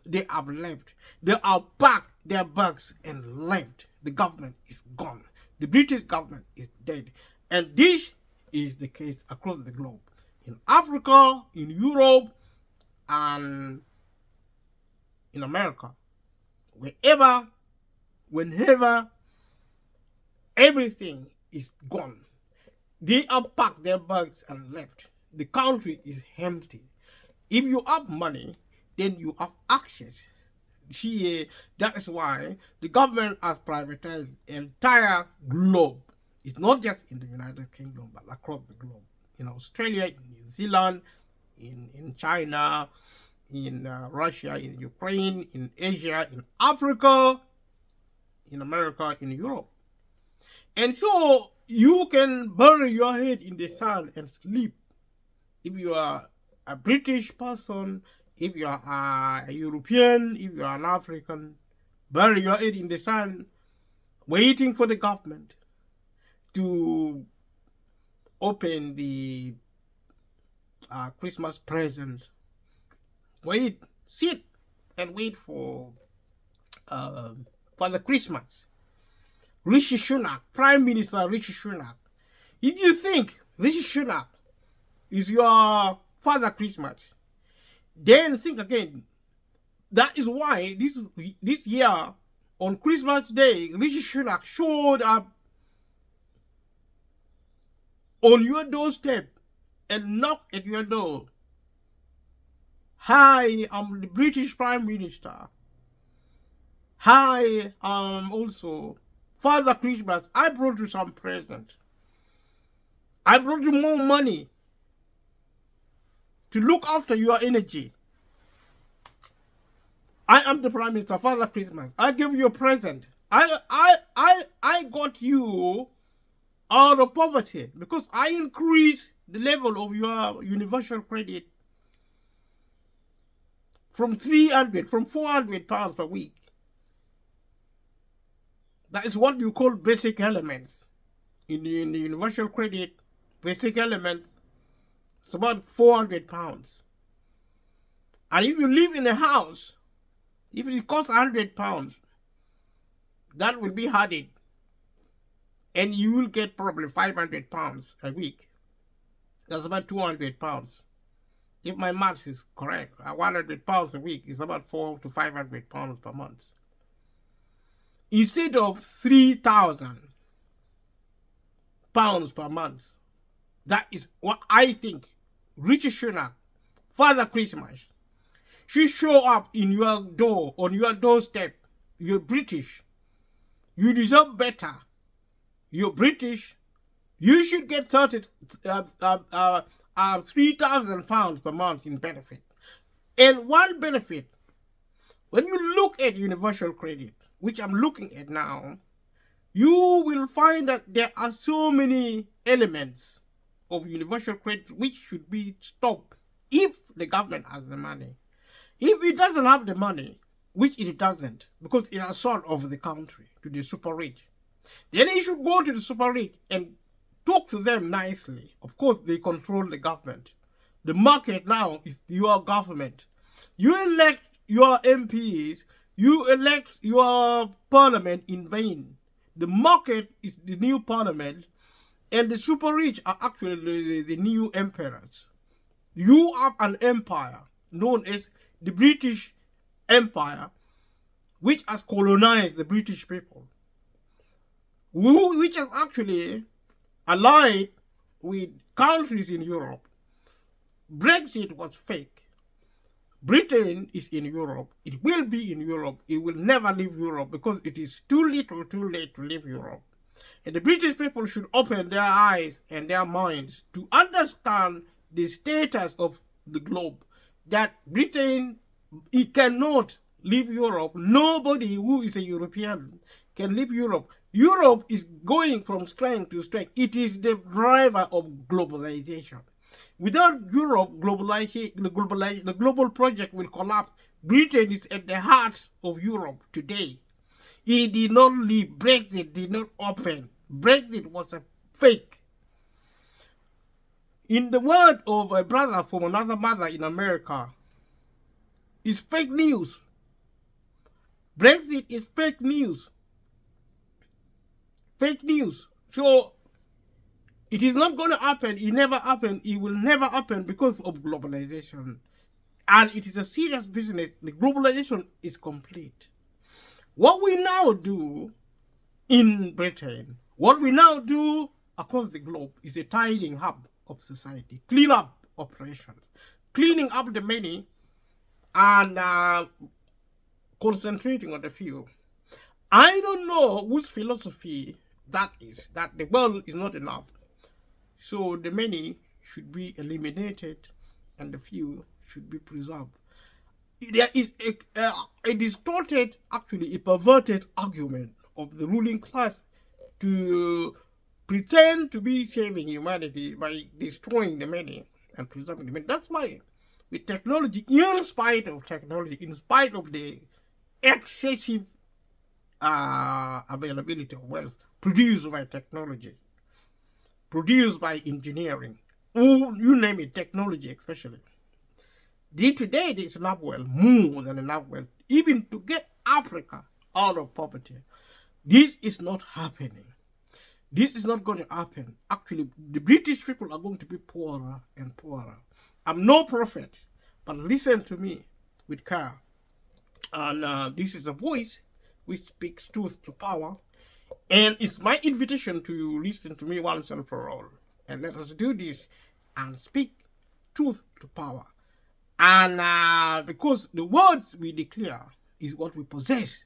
They have left. They are packed their bags and left. The government is gone. The British government is dead. And this is the case across the globe. In Africa, in Europe, and in America. Wherever, whenever, everything is gone. They have packed their bags and left. The country is empty. If you have money, then you have access. See, that is why the government has privatized the entire globe. It's not just in the United Kingdom, but across the globe. In Australia, in New Zealand, in China, in Russia, in Ukraine, in Asia, in Africa, in America, in Europe. And so you can bury your head in the sand and sleep. If you are a British person, if you are a European, if you are an African, bury your head in the sand, waiting for the government to open the Christmas present. Wait, sit and wait for the Christmas. Rishi Sunak, Prime Minister Rishi Sunak. If you think Rishi Sunak is your Father Christmas, then think again. That is why this year on Christmas Day, Rishi Sunak showed up on your doorstep and knocked at your door. Hi, I'm the British Prime Minister. Hi, also Father Christmas. I brought you some present. I brought you more money to look after your energy. I am the Prime Minister, Father Christmas. I give you a present. I got you out of poverty because I increased the level of your universal credit from 400 pounds a week. That is what you call basic elements. In the universal credit, basic elements, it's about 400 pounds. And if you live in a house, if it costs 100 pounds, that will be added. And you will get probably 500 pounds a week. That's about 200 pounds. If my maths is correct, 100 pounds a week is about 400 to 500 pounds per month. Instead of 3,000 pounds per month. That is what I think Rishi Sunak, Father Christmas, should show up in your door, on your doorstep. You're British. You deserve better. you're British, you should get 3,000 pounds per month in benefit. And one benefit, when you look at universal credit, which I'm looking at now, you will find that there are so many elements of universal credit which should be stopped if the government has the money. If it doesn't have the money, which it doesn't, because it has sold over the country to the super rich, then it should go to the super rich and talk to them nicely. Of course, they control the government. The market now is your government. You elect your MPs, you elect your parliament in vain. The market is the new parliament, and the super rich are actually the new emperors. You have an empire known as the British Empire, which has colonized the British people, which has actually allied with countries in Europe. Brexit was fake. Britain is in Europe. It will be in Europe. It will never leave Europe because it is too little too late to leave Europe. And the British people should open their eyes and their minds to understand the status of the globe, that Britain, it cannot leave Europe. Nobody who is a European can leave Europe. Europe is going from strength to strength. It is the driver of globalization. Without Europe, the global project will collapse. Britain is at the heart of Europe today. It did not leave. Brexit did not open. Brexit was a fake. In the word of a brother from another mother in America, it's fake news. Brexit is fake news. Fake news. So it is not going to happen. It never happened. It will never happen because of globalization. And it is a serious business. The globalization is complete. What we now do in Britain, what we now do across the globe is a tidying up of society, clean up operations, cleaning up the many and concentrating on the few. I don't know whose philosophy that is, that the world is not enough. So the many should be eliminated and the few should be preserved. There is a distorted, actually a perverted argument of the ruling class to pretend to be saving humanity by destroying the many and preserving the many. That's why with technology, in spite of technology, in spite of the excessive availability of wealth produced by technology, produced by engineering, you name it, technology especially. Today, there is enough wealth, more than enough wealth, even to get Africa out of poverty. This is not happening. This is not going to happen. Actually, the British people are going to be poorer and poorer. I'm no prophet, but listen to me with care. And this is a voice which speaks truth to power. And it's my invitation to listen to me once and for all. And let us do this and speak truth to power. And because the words we declare is what we possess.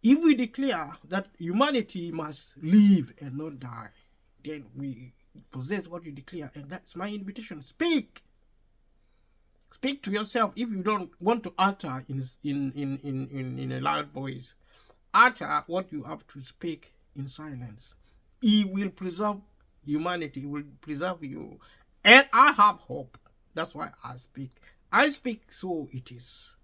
If we declare that humanity must live and not die, then we possess what you declare. And that's my invitation. Speak. Speak to yourself. If you don't want to utter in a loud voice, utter what you have to speak in silence. It will preserve humanity. It will preserve you. And I have hope. That's why I speak. I speak, so it is.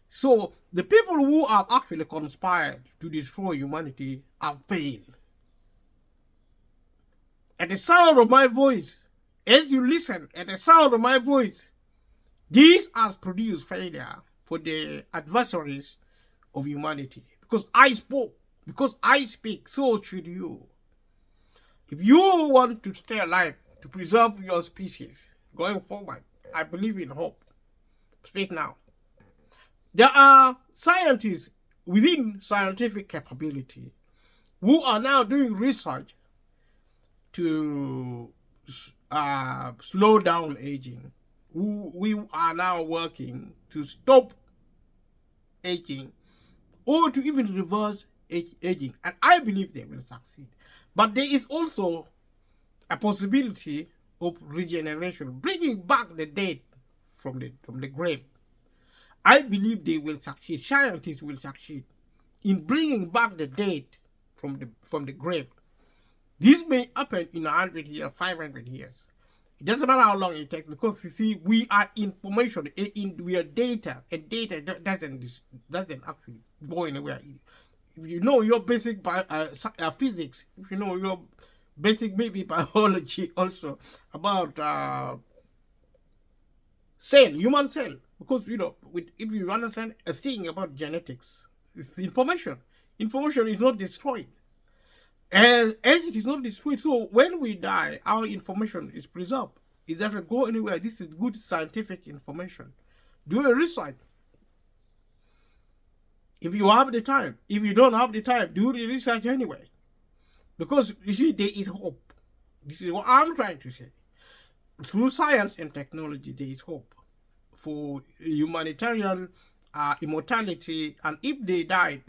So the people who have actually conspired to destroy humanity have failed. At the sound of my voice, as you listen, at the sound of my voice, this has produced failure for the adversaries of humanity. Because I spoke, because I speak, so should you. If you want to stay alive, to preserve your species going forward, I believe in hope. Speak now. There are scientists within scientific capability who are now doing research to slow down aging. We are now working to stop aging or to even reverse aging. And I believe they will succeed. But there is also a possibility of regeneration, bringing back the dead from the grave. I believe they will succeed. Scientists will succeed in bringing back the dead from the grave. This may happen in 100 years, 500 years. It doesn't matter how long it takes, because you see, we are information, we are data, and data doesn't actually go anywhere. If you know your basic physics, if you know your basic maybe biology also about human cell, because if you understand a thing about genetics, it's information. Information is not destroyed. As it is not destroyed, so when we die, our information is preserved. It doesn't go anywhere. This is good scientific information. Do a research. If you have the time. If you don't have the time, do the research anyway. Because, you see, there is hope. This is what I'm trying to say. Through science and technology, there is hope for humanitarian immortality. And if they die,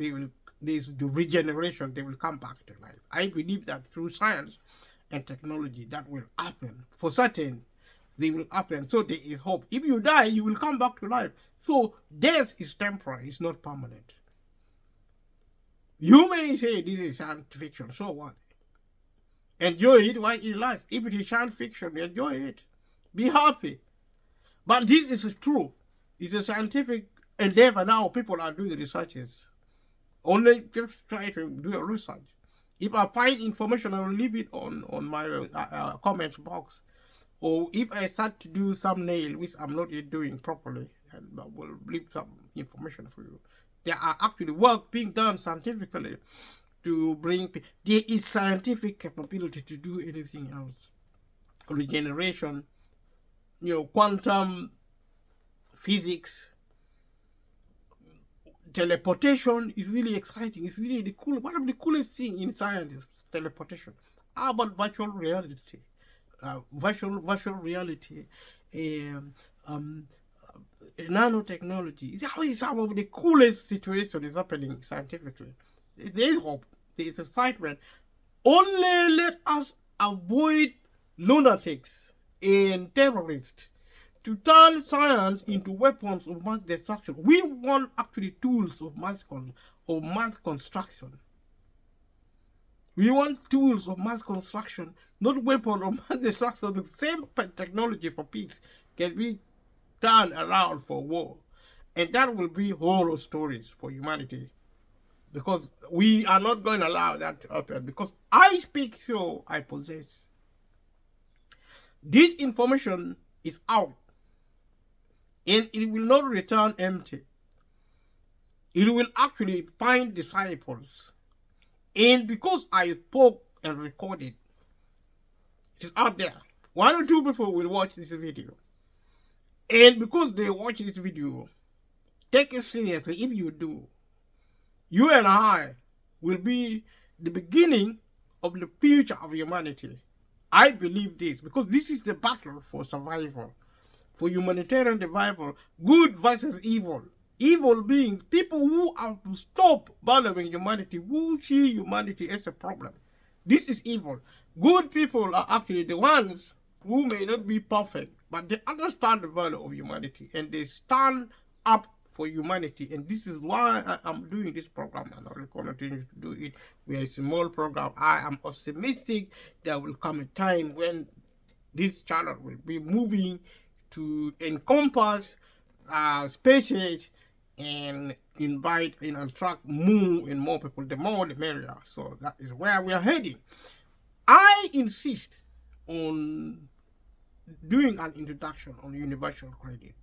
there's the regeneration, they will come back to life. I believe that through science and technology, that will happen. For certain, they will happen. So there is hope. If you die, you will come back to life. So death is temporary, it's not permanent. You may say this is science fiction, so what? Enjoy it while it lasts. If it is science fiction, enjoy it. Be happy. But this is true. It's a scientific endeavor now. People are doing researches. Only just try to do a research. If I find information, I will leave it on my comments box. Or if I start to do thumbnail, which I'm not yet doing properly, and I will leave some information for you. There are actually work being done scientifically to bring. There is scientific capability to do anything else. Regeneration, quantum physics. Teleportation is really exciting. It's really the cool. One of the coolest things in science is teleportation. How about virtual reality? Virtual reality, nanotechnology. That is some of the coolest situation is happening scientifically. There is hope. There is excitement. Only let us avoid lunatics and terrorists to turn science into weapons of mass destruction. We want actually tools of mass construction. We want tools of mass construction, not weapons of mass destruction. The same technology for peace can be turned around for war. And that will be horror stories for humanity. Because we are not going to allow that to happen. Because I speak so I possess. This information is out. And it will not return empty. It will actually find disciples. And because I spoke and recorded, it is out there. 1 or 2 people will watch this video. And because they watch this video, take it seriously. If you do, you and I will be the beginning of the future of humanity. I believe this because this is the battle for survival, for humanitarian survival, good versus evil. Evil beings, people who have stopped valuing humanity, who see humanity as a problem. This is evil. Good people are actually the ones who may not be perfect, but they understand the value of humanity and they stand up for humanity. And this is why I am doing this program, and I will continue to do it. We are a small program. I am optimistic there will come a time when this channel will be moving to encompass species and invite and attract more and more people. The more the merrier. So that is where we are heading. I insist on doing an introduction on universal credit.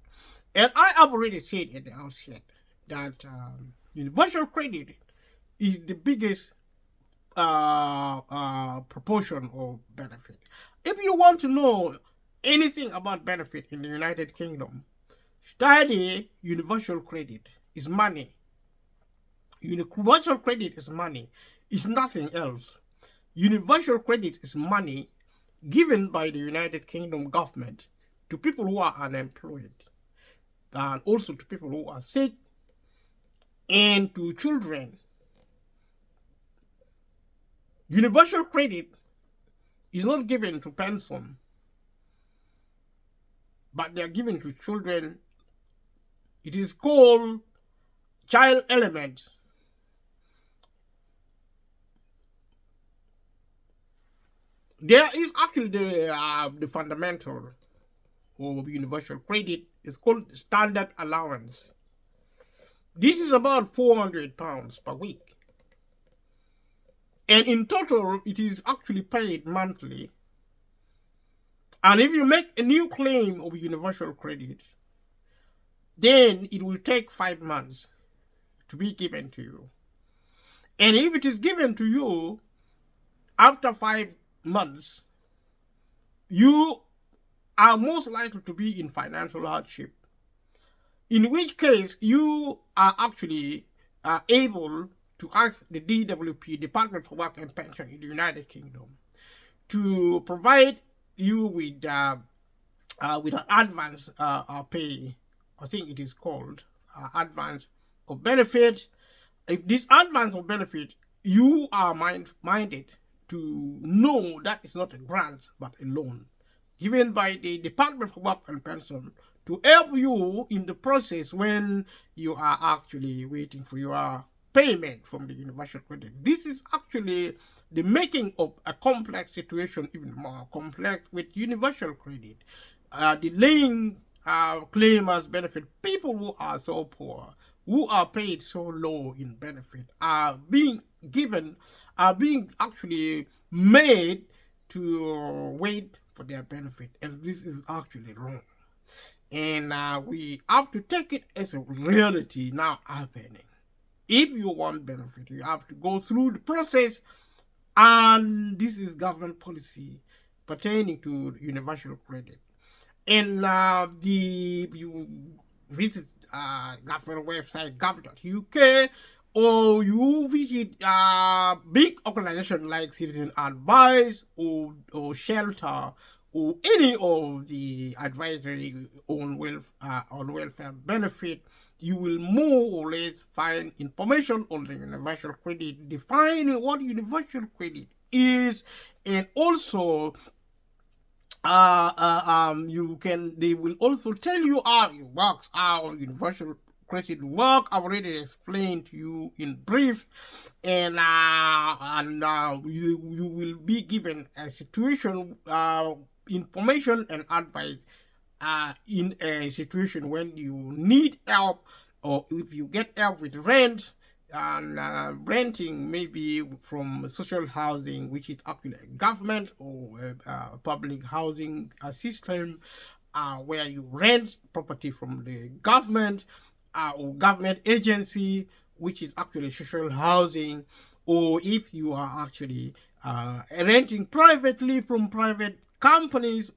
And I have already said at the outset that universal credit is the biggest proportion of benefit. If you want to know anything about benefit in the United Kingdom, study universal credit. Is money. Universal credit is money. It's nothing else. Universal credit is money given by the United Kingdom government to people who are unemployed and also to people who are sick and to children Universal credit is not given to pension, but they are given to children. It is called child element. There is actually the fundamental of universal credit. It's called standard allowance. This is about £400 per week. And in total, it is actually paid monthly. And if you make a new claim of universal credit, then it will take 5 months to be given to you. And if it is given to you after 5 months, you are most likely to be in financial hardship, in which case you are actually able to ask the DWP, Department for Work and Pension in the United Kingdom, to provide you with an advance pay. I think it is called advance of benefit. If this advance of benefit, you are minded to know that it's not a grant but a loan given by the Department for Work and Pension to help you in the process when you are actually waiting for your payment from the universal credit. This is actually the making of a complex situation even more complex with universal credit. Delaying claimers benefit, people who are so poor, who are paid so low in benefit, are being actually made to wait for their benefit, and this is actually wrong. And we have to take it as a reality now happening. If you want benefit, you have to go through the process, and this is government policy pertaining to universal credit. And you visit government website gov.uk, or you visit big organization like Citizen Advice or Shelter or any of the advisory on welfare benefit, you will more or less find information on the universal credit, defining what universal credit is, and also they will also tell you how it works, how universal credit work. I've already explained to you in brief, and you will be given a situation information and advice in a situation when you need help, or if you get help with rent and renting, maybe from social housing, which is actually a government or a public housing system, where you rent property from the government or government agency, which is actually social housing, or if you are actually renting privately from private companies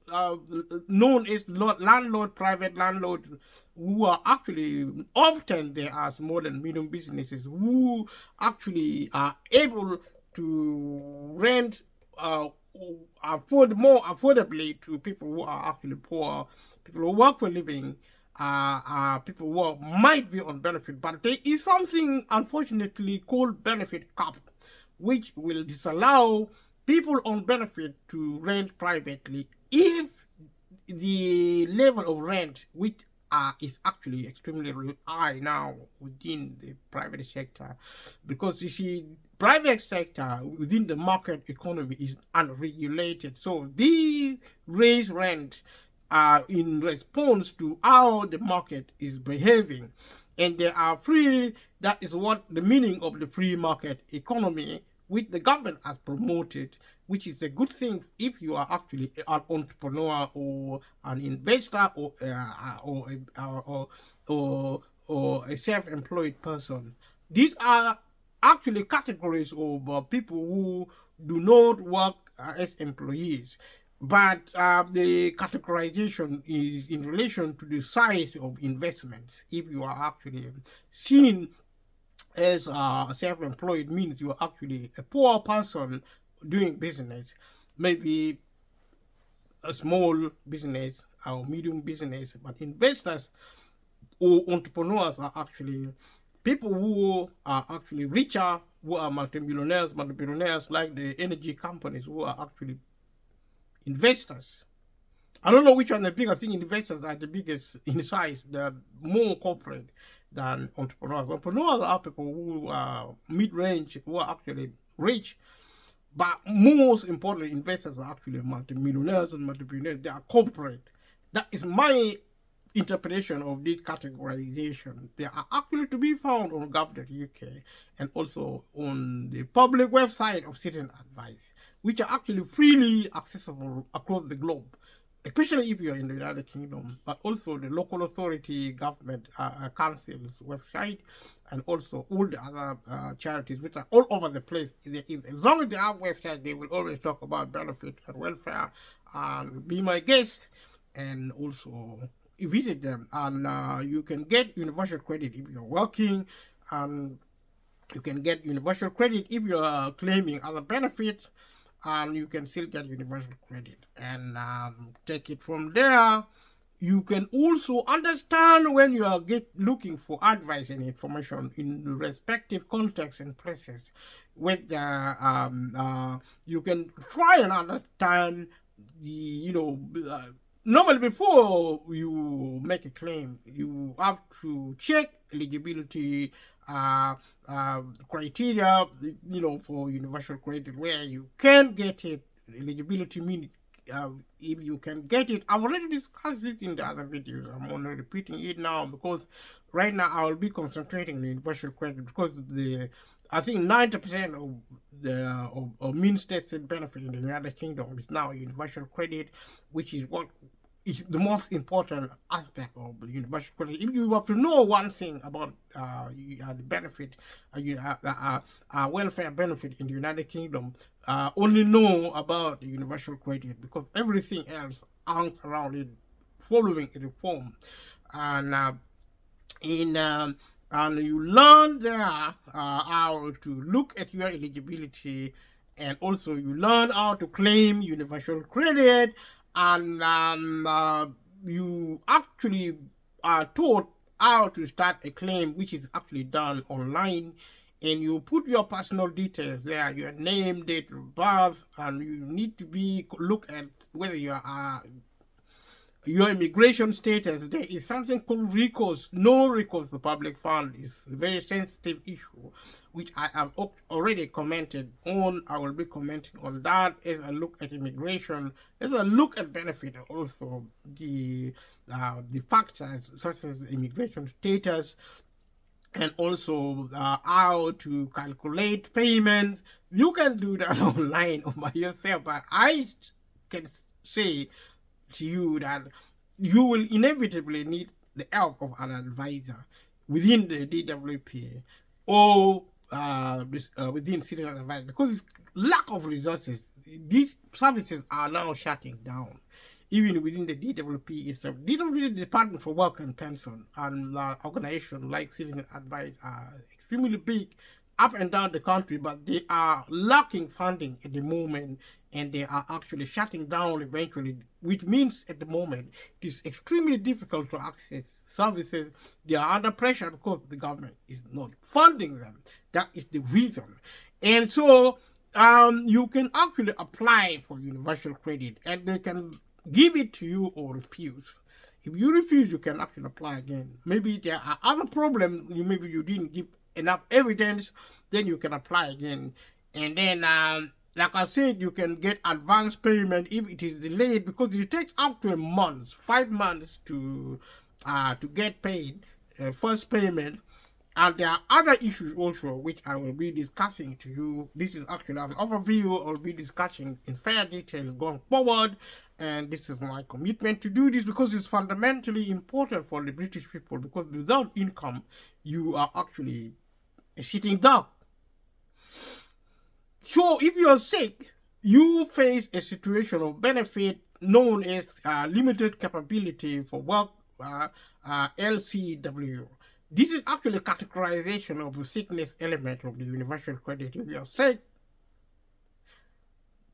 known as private landlord, who are actually often there are small and medium businesses who actually are able to rent afford more affordably to people who are actually poor, people who work for a living, people who might be on benefit. But there is something unfortunately called benefit cap, which will disallow people on benefit to rent privately if the level of rent, which is actually extremely high now within the private sector, because you see, private sector within the market economy is unregulated, so they raise rent in response to how the market is behaving, and they are free. That is what the meaning of the free market economy, which the government has promoted, which is a good thing if you are actually an entrepreneur or an investor or a self-employed person. These are actually categories of people who do not work as employees, but the categorization is in relation to the size of investments. If you are actually seen as self-employed, means you are actually a poor person doing business, maybe a small business or medium business, but investors or entrepreneurs are actually people who are actually richer, who are multimillionaires, like the energy companies who are actually investors. I don't know which one the biggest. I think investors are the biggest in size. They're more corporate than entrepreneurs. Entrepreneurs are people who are mid-range, who are actually rich. But most importantly, investors are actually multimillionaires and multi-billionaires. They are corporate. That is my interpretation of this categorization. They are actually to be found on gov.uk and also on the public website of Citizen Advice, which are actually freely accessible across the globe, especially if you're in the United Kingdom, but also the local authority government council's website, and also all the other charities which are all over the place. As long as they have websites, they will always talk about benefit and welfare. And be my guest, and also visit them. And you can get universal credit if you're working, and you can get universal credit if you're claiming other benefits, and you can still get universal credit and take it from there. You can also understand when you are looking for advice and information in the respective contexts and places. With you can try and understand the normally before you make a claim, you have to check eligibility criteria, for universal credit, where you can get it. Eligibility means if you can get it. I've already discussed it in the other videos. I'm only repeating it now because right now I will be concentrating on universal credit, because I think 90% of the means tested benefit in the United Kingdom is now universal credit, which is what is the most important aspect of the universal credit. If you have to know one thing about the benefit, welfare benefit in the United Kingdom, only know about the universal credit, because everything else hangs around it, following a reform. And you learn there how to look at your eligibility, and also you learn how to claim universal credit, and you actually are taught how to start a claim, which is actually done online. And you put your personal details there, your name, date of birth, and you need to look at whether you are your immigration status. There is something called recourse. No recourse to public fund is a very sensitive issue, which I have already commented on. I will be commenting on that as I look at immigration, as I look at benefit, also the factors such as immigration status, and also how to calculate payments. You can do that online or by yourself, but I can say to you that you will inevitably need the help of an advisor within the DWP or within Citizen Advice, because lack of resources. These services are now shutting down, even within the DWP itself. DWP, Department for Work and Pension, and organizations like Citizen Advice are extremely big up and down the country, but they are lacking funding at the moment, and they are actually shutting down eventually, which means at the moment it is extremely difficult to access services. They are under pressure because the government is not funding them. That is the reason. And so you can actually apply for universal credit, and they can give it to you or refuse. If you refuse, you can actually apply again. Maybe there are other problems. Maybe you didn't give enough evidence, then you can apply again. And then like I said, you can get advance payment if it is delayed, because it takes up to a month, 5 months to get paid first payment. And there are other issues also which I will be discussing to you. This is actually an overview. I'll be discussing in fair detail going forward, and this is my commitment to do this because it's fundamentally important for the British people, because without income you are actually a sitting duck. So if you're sick, you face a situation of benefit known as limited capability for work, LCW. This is actually a categorization of the sickness element of the universal credit. If you're sick,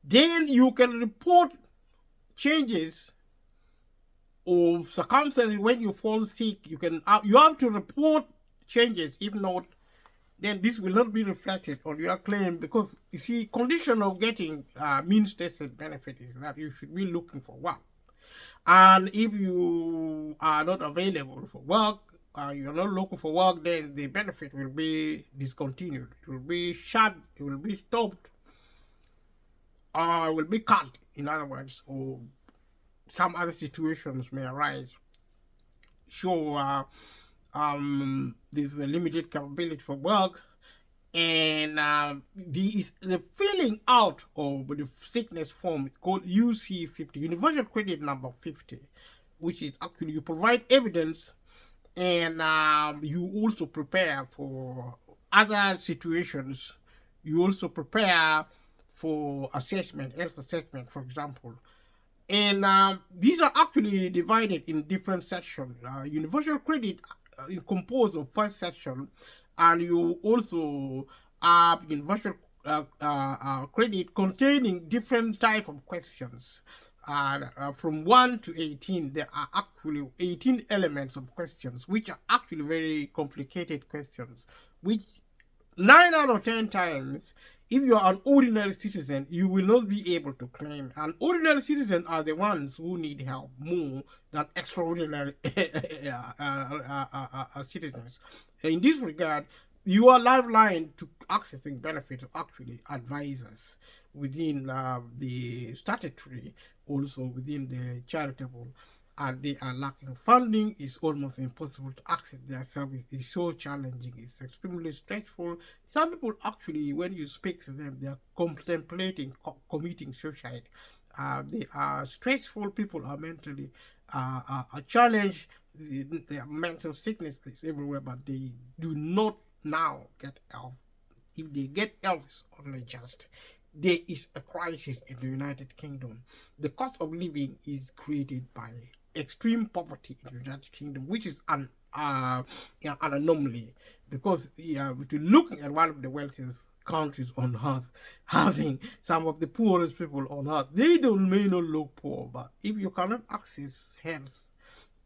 then you can report changes of circumstances when you fall sick. You have to report changes. If not, then this will not be reflected on your claim, because you see, condition of getting means tested benefit is that you should be looking for work. And if you are not available for work, you're not looking for work, then the benefit will be discontinued. It will be shut, it will be stopped, or it will be cut, in other words, or some other situations may arise. So there's a limited capability for work, and the filling out of the sickness form called UC50, Universal Credit Number 50, which is actually you provide evidence, and you also prepare for other situations. You also prepare for assessment, health assessment, for example. And these are actually divided in different sections. Universal credit is composed of first section, and you also have universal credit containing different type of questions. From 1 to 18, there are actually 18 elements of questions, which are actually very complicated questions, which 9 out of 10 times, if you are an ordinary citizen, you will not be able to claim. And ordinary citizens are the ones who need help more than extraordinary citizens. In this regard, your lifeline to accessing benefits actually advisors within the statutory, also within the charitable, and they are lacking funding. It's almost impossible to access their service. It's so challenging. It's extremely stressful. Some people actually, when you speak to them, they are contemplating committing suicide. They are stressful. People are mentally challenged. Their mental sickness is everywhere, but they do not now get help. If they get help, it's only just. There is a crisis in the United Kingdom. The cost of living is created by extreme poverty in the United Kingdom, which is an anomaly, because if you're looking at one of the wealthiest countries on earth, having some of the poorest people on earth, they may not look poor, but if you cannot access health,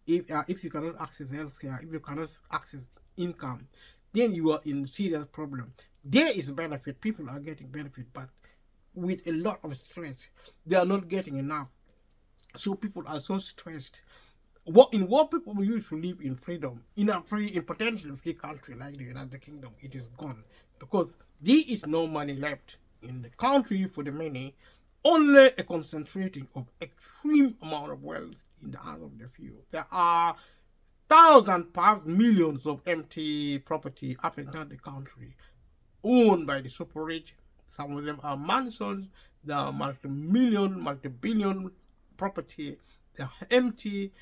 if you cannot access healthcare, if you cannot access income, then you are in serious problem. There is benefit, people are getting benefit, but with a lot of stress, they are not getting enough. So people are so stressed. What people used to live in freedom, in potentially free country like the United Kingdom, it is gone, because there is no money left in the country for the many, only a concentrating of extreme amount of wealth in the hands of the few. There are thousands, perhaps millions of empty property up and down the country, owned by the super rich. Some of them are mansions, they are multi-million, multi-billion property. They are empty,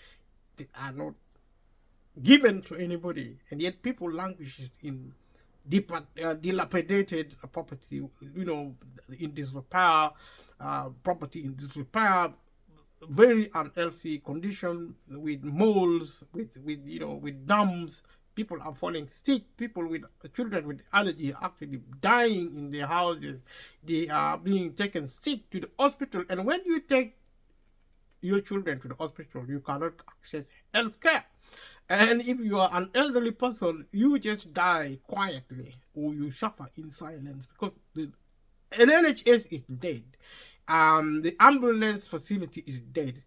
they are not given to anybody, and yet people languish in dilapidated property, in disrepair, property in disrepair, very unhealthy condition, with moles, with dams. People are falling sick. People with children with allergy are actually dying in their houses. They are being taken sick to the hospital. And when you take your children to the hospital, you cannot access health care. And if you are an elderly person, you just die quietly, or you suffer in silence, because the NHS is dead. The ambulance facility is dead.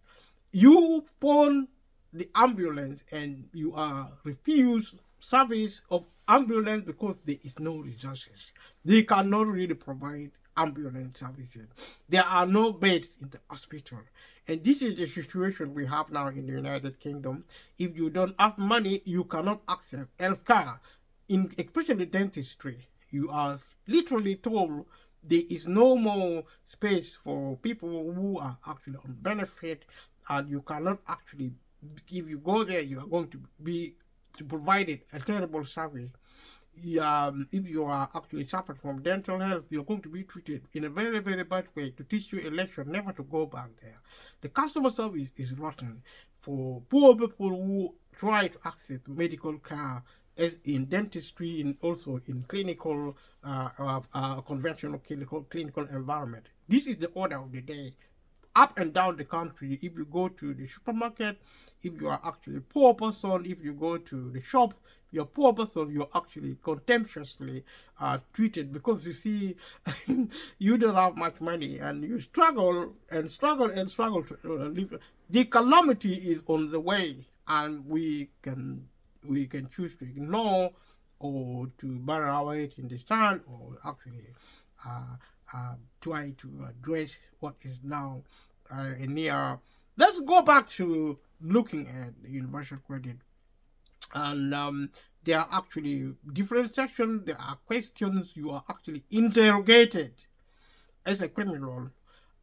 You phone the ambulance and you are refused service of ambulance because there is no resources. They cannot really provide ambulance services. There are no beds in the hospital. And this is the situation we have now in the United Kingdom. If you don't have money, you cannot access health care, especially dentistry. You are literally told there is no more space for people who are actually on benefit, and you cannot actually, if you go there, you are going to be provided a terrible service. If you are actually suffering from dental health, you're going to be treated in a very, very bad way, to teach you a lesson never to go back there. The customer service is rotten for poor people who try to access medical care, as in dentistry, and also in clinical, conventional clinical environment. This is the order of the day. Up and down the country, if you go to the supermarket, if you are actually a poor person, if you go to the shop, you're a poor person, you're actually contemptuously treated because you see, you don't have much money and you struggle and struggle and struggle to live. The calamity is on the way, and we can choose to ignore or to bury our head in the sand, or actually uh, try to address what is now a near. Let's go back to looking at the universal credit, and there are actually different sections. There are questions you are actually interrogated as a criminal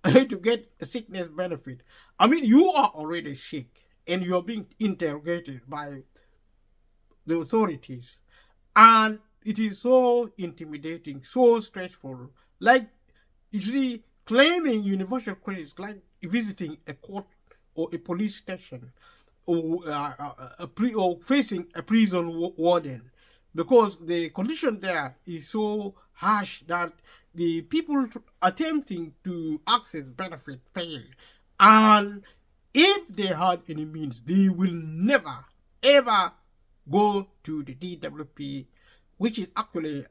to get a sickness benefit. I mean, you are already sick and you are being interrogated by the authorities, and it is so intimidating, so stressful. Like, you see, claiming universal credit is like visiting a court or a police station, or or facing a prison warden, because the condition there is so harsh that the people attempting to access benefit fail, and if they had any means, they will never ever go to the DWP, which is actually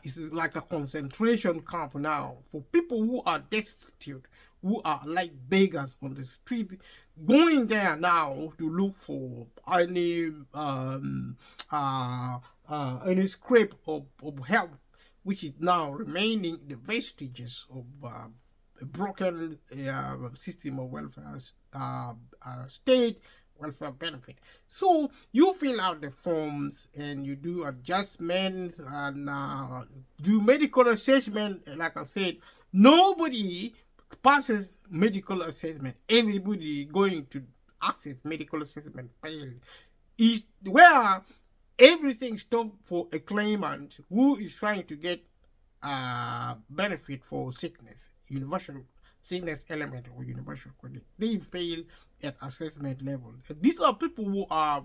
it's like a concentration camp now for people who are destitute, who are like beggars on the street, going there now to look for any scrape of help, which is now remaining the vestiges of a broken system of welfare state welfare benefit. So you fill out the forms and you do adjustments and do medical assessment. Like I said, nobody passes medical assessment. Everybody going to access medical assessment fails. Is where everything stopped for a claimant who is trying to get benefit for sickness, universal sickness element or universal credit. They fail at assessment level. These are people who are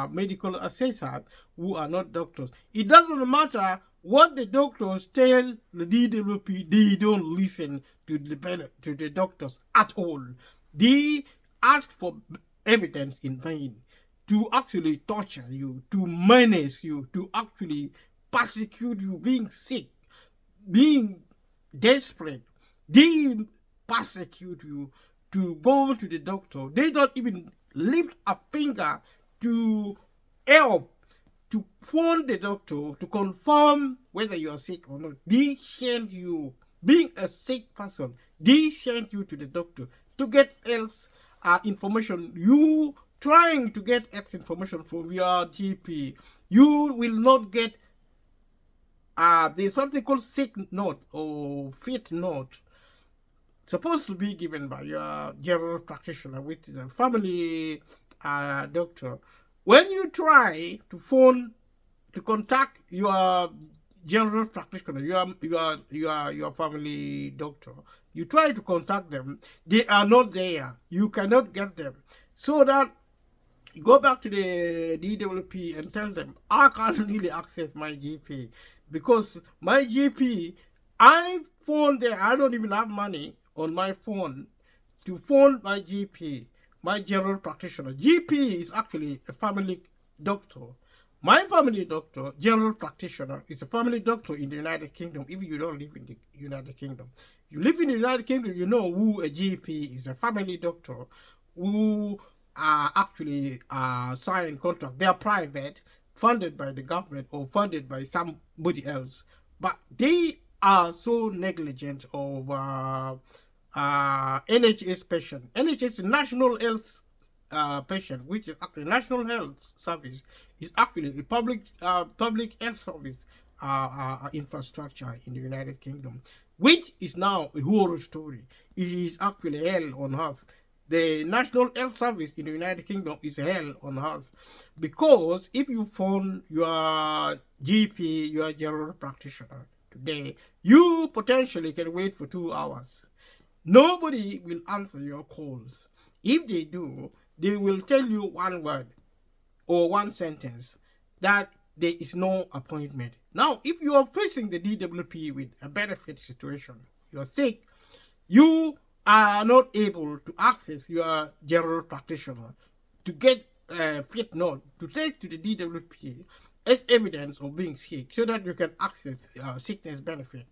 medical assessors, who are not doctors. It doesn't matter what the doctors tell the DWP, they don't listen to the doctors at all. They ask for evidence in vain, to actually torture you, to menace you, to actually persecute you, being sick, being desperate. They persecute you to go to the doctor. They don't even lift a finger to help, to phone the doctor to confirm whether you are sick or not. They send you, being a sick person, they send you to the doctor to get else information. You trying to get X information from your GP, you will not get there's something called sick note or fit note, supposed to be given by your general practitioner, which is a family doctor. When you try to phone to contact your general practitioner, your family doctor, you try to contact them, they are not there. You cannot get them. So that you go back to the DWP and tell them, I can't really access my GP because my GP, I phone there, I don't even have money on my phone to phone my GP, my general practitioner. GP is actually a family doctor. My family doctor, general practitioner, is a family doctor in the United Kingdom. If you don't live in the United Kingdom, you live in the United Kingdom, you know who a GP is, a family doctor who actually sign contract. They are private, funded by the government or funded by somebody else, but they are so negligent of NHS patient. NHS, National Health patient, which is actually National Health Service, is actually a public health service infrastructure in the United Kingdom, which is now a horror story. It is actually hell on earth. The National Health Service in the United Kingdom is hell on earth, because if you phone your GP, your general practitioner today, you potentially can wait for 2 hours. Nobody will answer your calls. If they do, they will tell you one word or one sentence that there is no appointment. Now, if you are facing the DWP with a benefit situation, you are sick, you are not able to access your general practitioner to get fit note to take to the DWP as evidence of being sick so that you can access sickness benefit.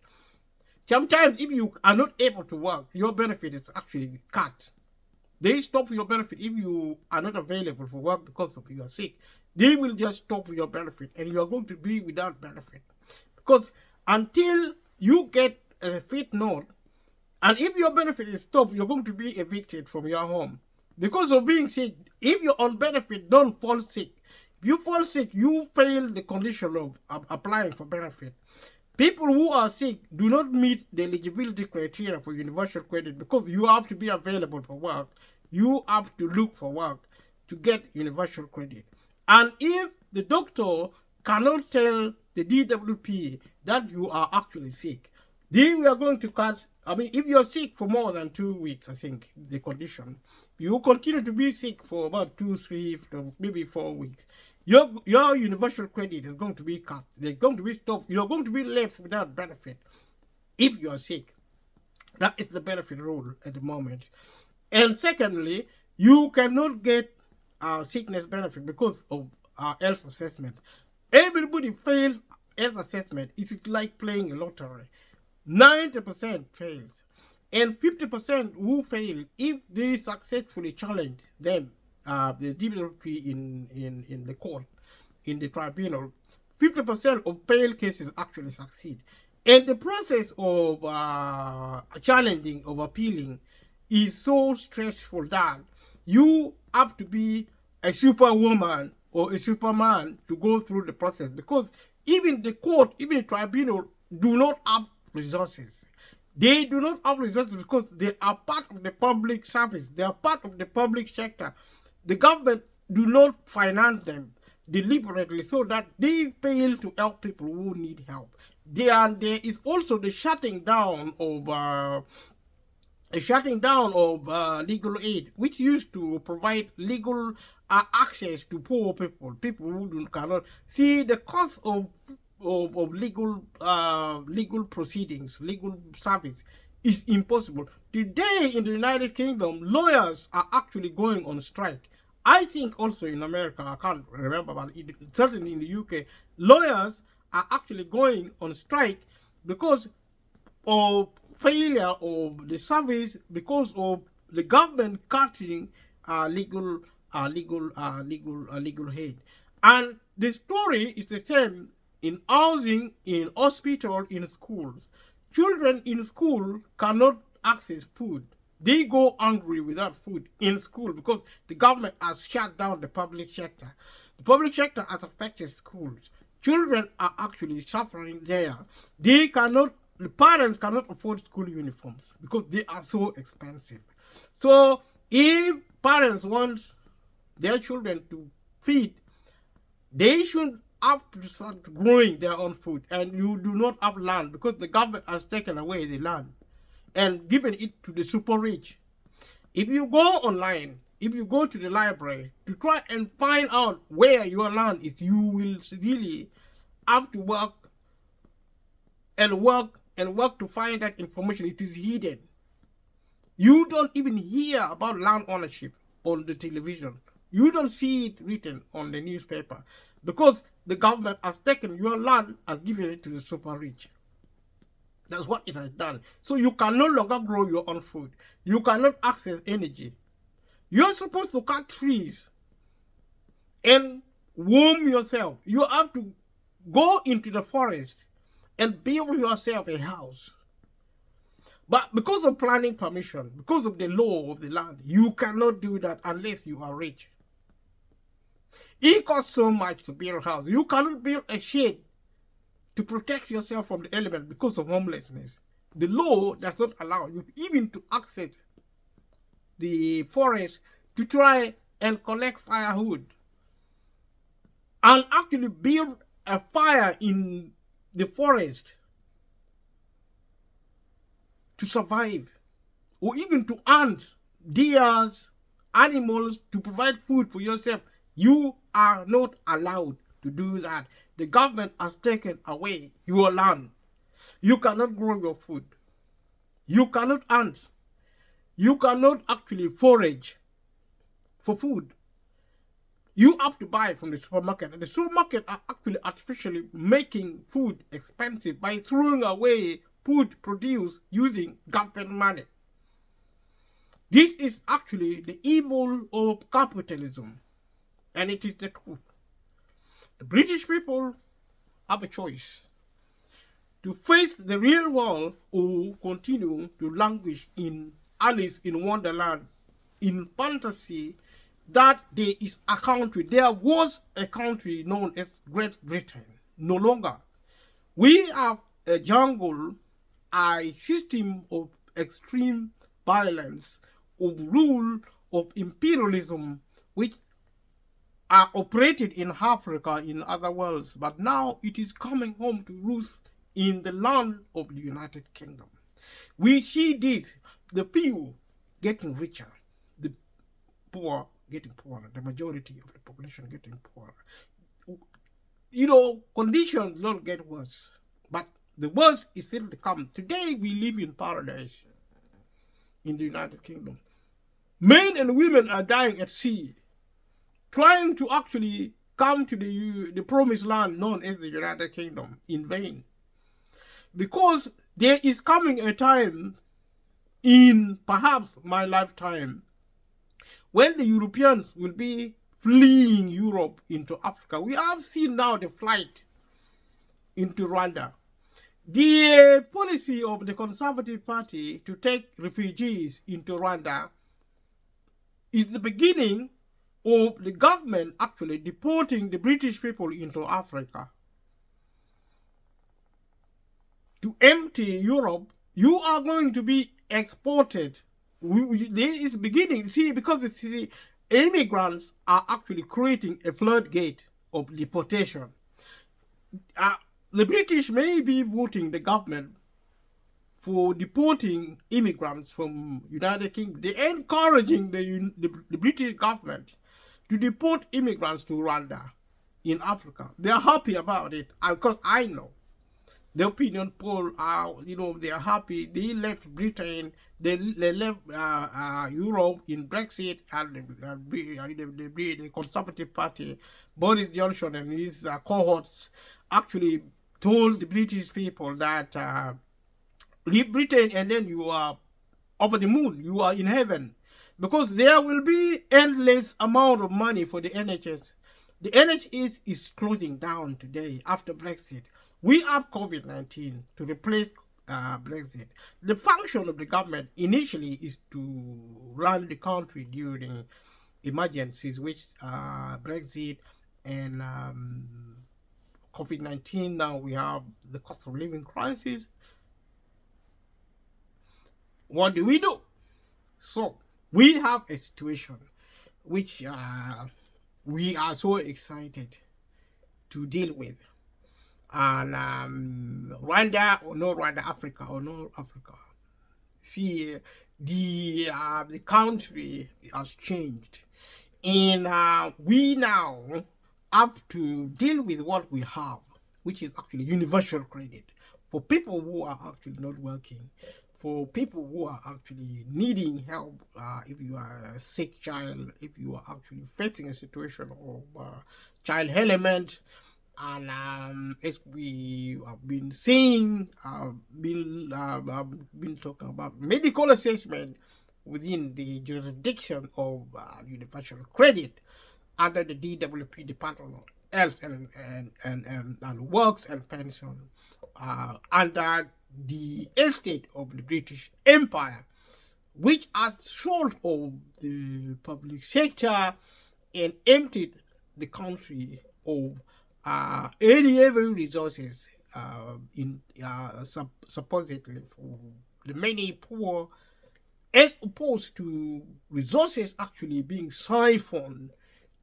Sometimes if you are not able to work, your benefit is actually cut. They stop your benefit if you are not available for work because of you are sick. They will just stop your benefit and you are going to be without benefit. Because until you get a fit note, and if your benefit is stopped, you're going to be evicted from your home. Because of being sick, if you're on benefit, don't fall sick. If you fall sick, you fail the condition of applying for benefit. People who are sick do not meet the eligibility criteria for universal credit because you have to be available for work. You have to look for work to get universal credit. And if the doctor cannot tell the DWP that you are actually sick, then we are going to cut. I mean, if you're sick for more than 2 weeks, I think the condition, you continue to be sick for about 2, 3, maybe 4 weeks. Your universal credit is going to be cut. They're going to be stopped. You're going to be left without benefit if you are sick. That is the benefit rule at the moment. And secondly, you cannot get sickness benefit because of health assessment. Everybody fails health assessment. It's like playing a lottery. 90% fails. And 50% who fail, if they successfully challenge them, the DWP in the court, in the tribunal, 50% of failed cases actually succeed. And the process of challenging, of appealing, is so stressful that you have to be a superwoman or a superman to go through the process, because even the court, even the tribunal do not have resources. They do not have resources because they are part of the public service. They are part of the public sector. The government do not finance them deliberately so that they fail to help people who need help. There is also the shutting down of legal aid, which used to provide legal access to poor people who cannot see the cost of legal proceedings, legal service is impossible. Today in the United Kingdom, lawyers are actually going on strike. I think also in America, I can't remember, but certainly in the UK, lawyers are actually going on strike because of failure of the service, because of the government cutting legal aid. And the story is the same in housing, in hospital, in schools. Children in school cannot access food. They go hungry without food in school because the government has shut down the public sector. The public sector has affected schools. Children are actually suffering there. The parents cannot afford school uniforms because they are so expensive. So if parents want their children to feed, they should have to start growing their own food. And you do not have land because the government has taken away the land and given it to the super rich. If you go online, if you go to the library to try and find out where your land is, you will really have to work to find that information. It is hidden. You don't even hear about land ownership on the television. You don't see it written on the newspaper because the government has taken your land and given it to the super rich. That's what it has done. So you can no longer grow your own food. You cannot access energy. You're supposed to cut trees and warm yourself. You have to go into the forest and build yourself a house. But because of planning permission, because of the law of the land, you cannot do that unless you are rich. It costs so much to build a house. You cannot build a shed to protect yourself from the element because of homelessness. The law does not allow you even to access the forest to try and collect firewood and actually build a fire in the forest to survive, or even to hunt deers, animals, to provide food for yourself. You are not allowed to do that. The government has taken away your land. You cannot grow your food. You cannot hunt. You cannot actually forage for food. You have to buy from the supermarket, and the supermarket are actually artificially making food expensive by throwing away food produced using government money. This is actually the evil of capitalism, and it is the truth. The British people have a choice to face the real world or continue to languish in Alice in Wonderland, in fantasy that there is a country. There was a country known as Great Britain. No longer. We have a jungle, a system of extreme violence, of rule, of imperialism, which are operated in Africa, in other worlds, but now it is coming home to roost in the land of the United Kingdom. We see this, the few getting richer, the poor getting poorer, the majority of the population getting poorer. You know, conditions don't get worse, but the worst is still to come. Today we live in paradise in the United Kingdom. Men and women are dying at sea, trying to actually come to the promised land known as the United Kingdom in vain. Because there is coming a time in perhaps my lifetime when the Europeans will be fleeing Europe into Africa. We have seen now the flight into Rwanda. The policy of the Conservative Party to take refugees into Rwanda is the beginning of the government actually deporting the British people into Africa. To empty Europe, you are going to be exported. There is beginning, see, because the immigrants are actually creating a floodgate of deportation. The British may be voting the government for deporting immigrants from United Kingdom. They're encouraging the British government to deport immigrants to Rwanda in Africa. They're happy about it, because I know. The opinion poll are, they are happy. They left Britain, they left Europe in Brexit, and the Conservative Party, Boris Johnson and his cohorts actually told the British people that leave Britain and then you are over the moon, you are in heaven. Because there will be endless amount of money for the NHS. The NHS is closing down today after Brexit. We have COVID-19 to replace Brexit. The function of the government initially is to run the country during emergencies, which Brexit and COVID-19. Now we have the cost of living crisis. What do we do? So we have a situation which we are so excited to deal with. And Rwanda or no Rwanda, Africa or no Africa. See, the country has changed, and we now have to deal with what we have, which is actually universal credit for people who are actually not working, for people who are actually needing help. If you are a sick child, if you are actually facing a situation of child element. And as we have been saying, been talking about medical assessment within the jurisdiction of universal credit under the DWP, Department of Health and Works and Pension, under the estate of the British Empire, which has sold of the public sector and emptied the country of every resources supposedly for the many poor, as opposed to resources actually being siphoned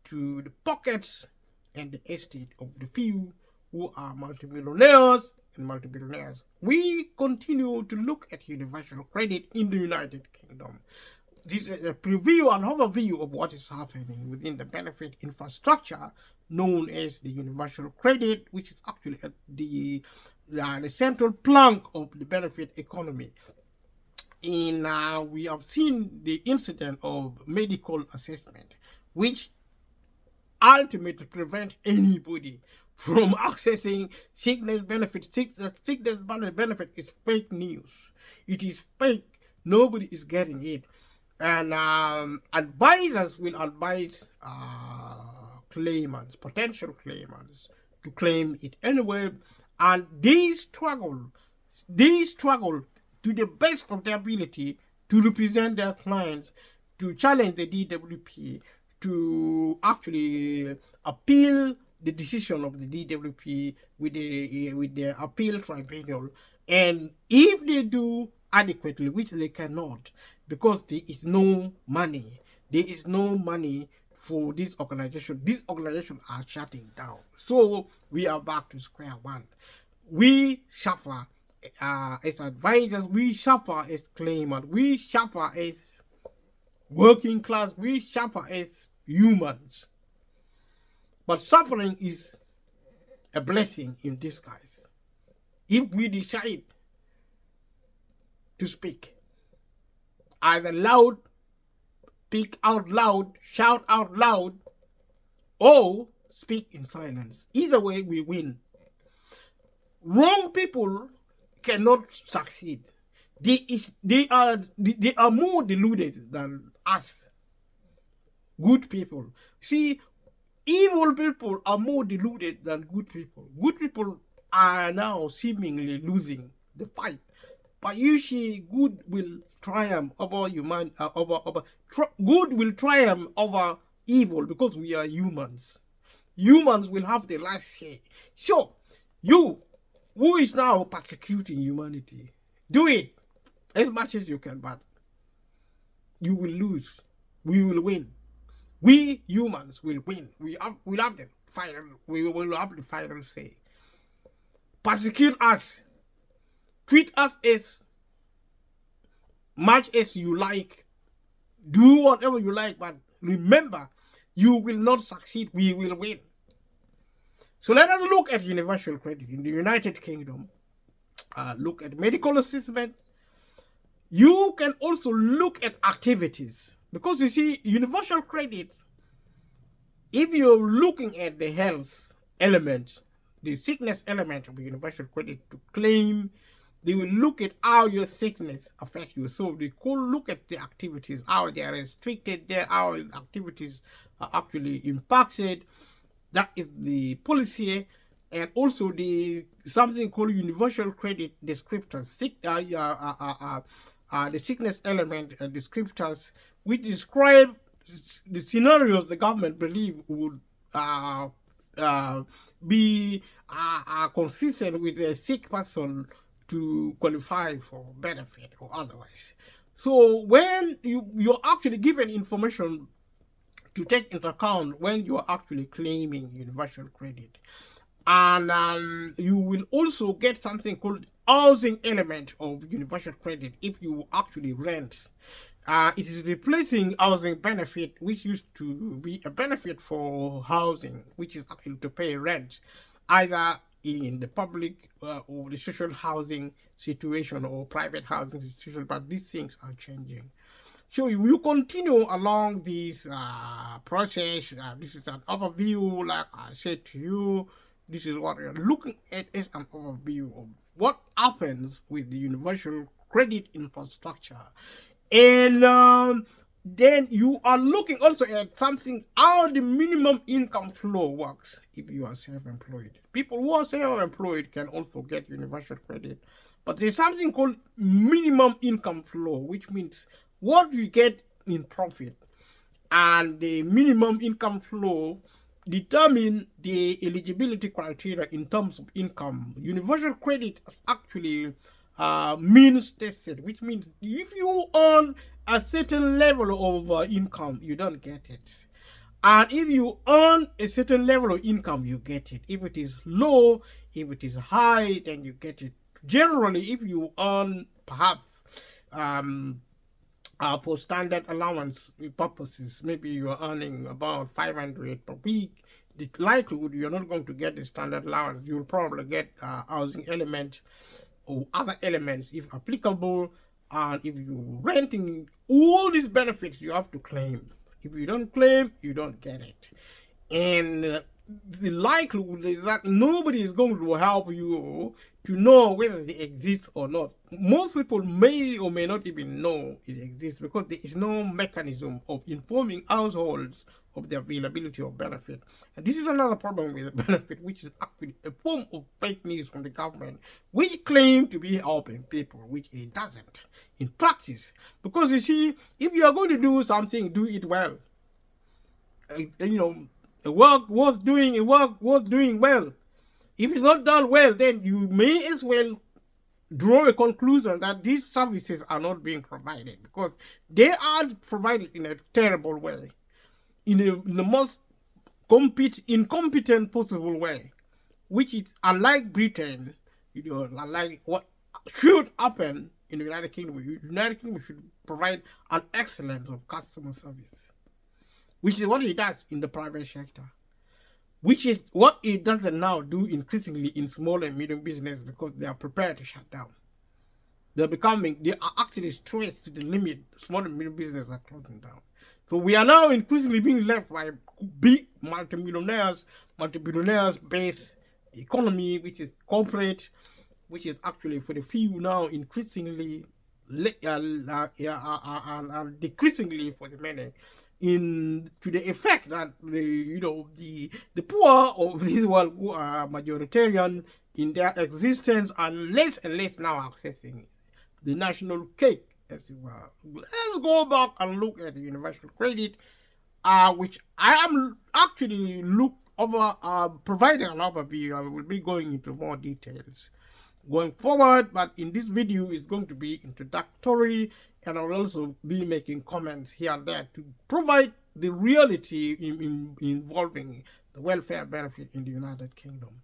to the pockets and the estate of the few who are multimillionaires and multi-billionaires. We continue to look at universal credit in the United Kingdom. This is a preview and overview of what is happening within the benefit infrastructure known as the universal credit, which is actually the central plank of the benefit economy. We have seen the incident of medical assessment, which ultimately prevent anybody from accessing sickness benefits. Sickness benefit is fake news. It is fake. Nobody is getting it. And advisors will advise claimants, potential claimants, to claim it anyway. And they struggle to the best of their ability to represent their clients, to challenge the DWP, to actually appeal the decision of the DWP with the appeal tribunal. And if they do adequately, which they cannot, because there is no money, for this organization. These organizations are shutting down. So we are back to square one. We suffer as advisors, we suffer as claimants, we suffer as working class, we suffer as humans. But suffering is a blessing in disguise. If we decide to speak, either loud, speak out loud, shout out loud, or speak in silence. Either way, we win. Wrong people cannot succeed. They are more deluded than us, good people. See, evil people are more deluded than good people. Good people are now seemingly losing the fight, but usually good will triumph over good will triumph over evil, because we are humans. Humans will have the last say. So, you who is now persecuting humanity, do it as much as you can, but you will lose. We will win. We humans will win. We will have the final say. Persecute us. Treat us as much as you like. Do whatever you like, but remember, you will not succeed. We will win. So let us look at universal credit in the United Kingdom. Look at medical assessment. You can also look at activities, because you see, universal credit, if you're looking at the health element, the sickness element of universal credit to claim, they will look at how your sickness affects you. So they could look at the activities, how they are restricted there, how activities are actually impacted. That is the policy. And also the something called universal credit descriptors, the sickness element descriptors, which describe the scenarios the government believe would be consistent with a sick person to qualify for benefit or otherwise. So when you're actually given information to take into account when you're actually claiming universal credit. And you will also get something called housing element of universal credit if you actually rent. It is replacing housing benefit, which used to be a benefit for housing, which is actually to pay rent, either in the public or the social housing situation or private housing situation. But these things are changing. So you continue along this process. This is an overview, like I said to you. This is what you're looking at as an overview of what happens with the universal credit infrastructure. And then you are looking also at something, how the minimum income flow works if you are self-employed. People who are self-employed can also get universal credit. But there's something called minimum income flow, which means what you get in profit. And the minimum income flow determine the eligibility criteria in terms of income. Universal credit is actually means tested, which means if you earn a certain level of income, you don't get it. And if you earn a certain level of income, you get it. If it is low, if it is high, then you get it. Generally, if you earn perhaps for standard allowance purposes, maybe you are earning about 500 per week, the likelihood you're not going to get the standard allowance. You'll probably get housing element or other elements if applicable. And if you're renting, all these benefits you have to claim. If you don't claim, you don't get it. And the likelihood is that nobody is going to help you to know whether they exist or not. Most people may or may not even know it exists because there is no mechanism of informing households of the availability of benefit. And this is another problem with the benefit, which is actually a form of fake news from the government, which claim to be helping people, which it doesn't in practice. Because you see, if you are going to do something, do it well. A work worth doing, a work worth doing well. If it's not done well, then you may as well draw a conclusion that these services are not being provided because they are provided in a terrible way, in the most incompetent possible way, which is unlike Britain, unlike what should happen in the United Kingdom. The United Kingdom should provide an excellence of customer service, which is what it does in the private sector, which is what it doesn't now do increasingly in small and medium business because they are prepared to shut down. They are actually stressed to the limit. Small and medium businesses are closing down. So we are now increasingly being left by big multimillionaires based economy, which is corporate, which is actually for the few now increasingly decreasingly for the many, to the effect that the poor of this world, who are majoritarian in their existence, are less and less now accessing the national cake, as it were. Let's go back and look at the universal credit, which I am actually providing an overview. I will be going into more details going forward, but in this video is going to be introductory, and I will also be making comments here and there to provide the reality involving the welfare benefit in the United Kingdom.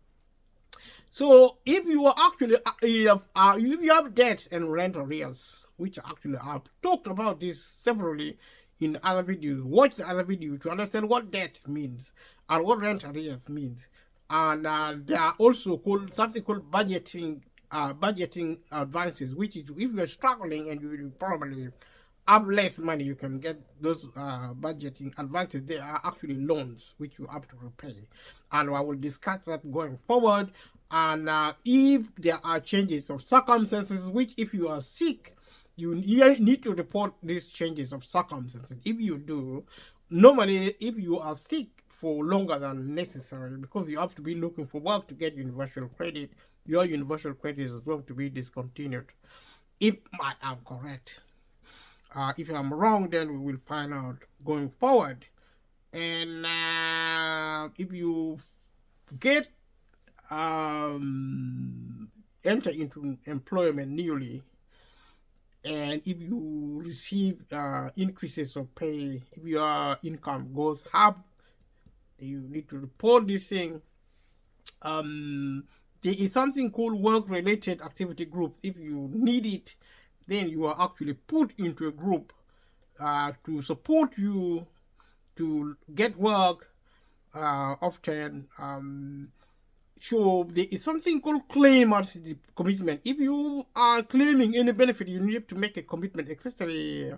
So if you are actually if you have debts and rent arrears, which actually I've talked about this severally in other videos, watch the other video to understand what debt means and what rent arrears means. And there are also something called budgeting advances, which is if you're struggling and you probably have less money, you can get those budgeting advances. They are actually loans which you have to repay, and I will discuss that going forward. And if there are changes of circumstances, which if you are sick, you need to report these changes of circumstances. If you do, normally if you are sick for longer than necessary, because you have to be looking for work to get universal credit, your universal credit is going to be discontinued. If I am correct. If I'm wrong, then we will find out going forward. And if you enter into employment newly, and if you receive increases of pay, if your income goes up, you need to report this thing. There is something called work-related activity groups. If you need it, then you are actually put into a group to support you to get work often. So there is something called claimant commitment. If you are claiming any benefit, you need to make a commitment, especially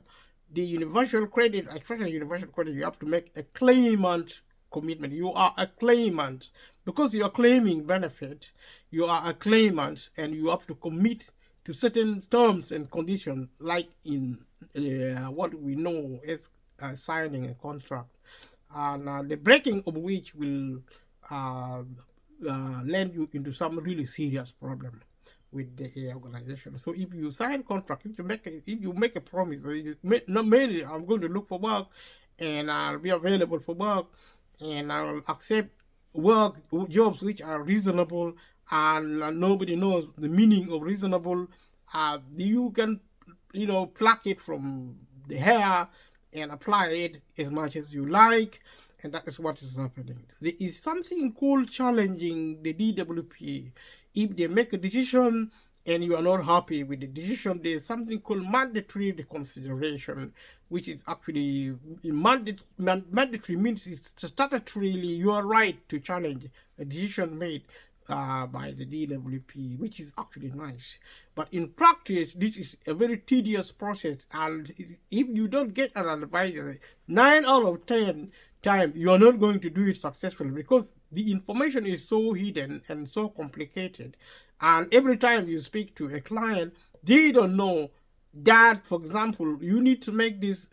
the universal credit. Especially universal credit, you have to make a claimant commitment. You are a claimant because you are claiming benefit. You are a claimant, and you have to commit to certain terms and conditions, like in what we know as signing a contract, and the breaking of which will land you into some really serious problem with the organization. So if you sign contract, if you make a promise, mainly I'm going to look for work, and I'll be available for work, and I'll accept jobs which are reasonable, and nobody knows the meaning of reasonable. You can pluck it from the hair and apply it as much as you like, and that is what is happening. There is something called challenging the DWP. If they make a decision and you are not happy with the decision, there is something called mandatory reconsideration, which is actually mandatory means it's statutorily you are right to challenge a decision made by the DWP, which is actually nice. But in practice, this is a very tedious process, and if you don't get an advisor, 9 out of 10 times you are not going to do it successfully, because the information is so hidden and so complicated, and every time you speak to a client, they don't know that, for example, you need to make this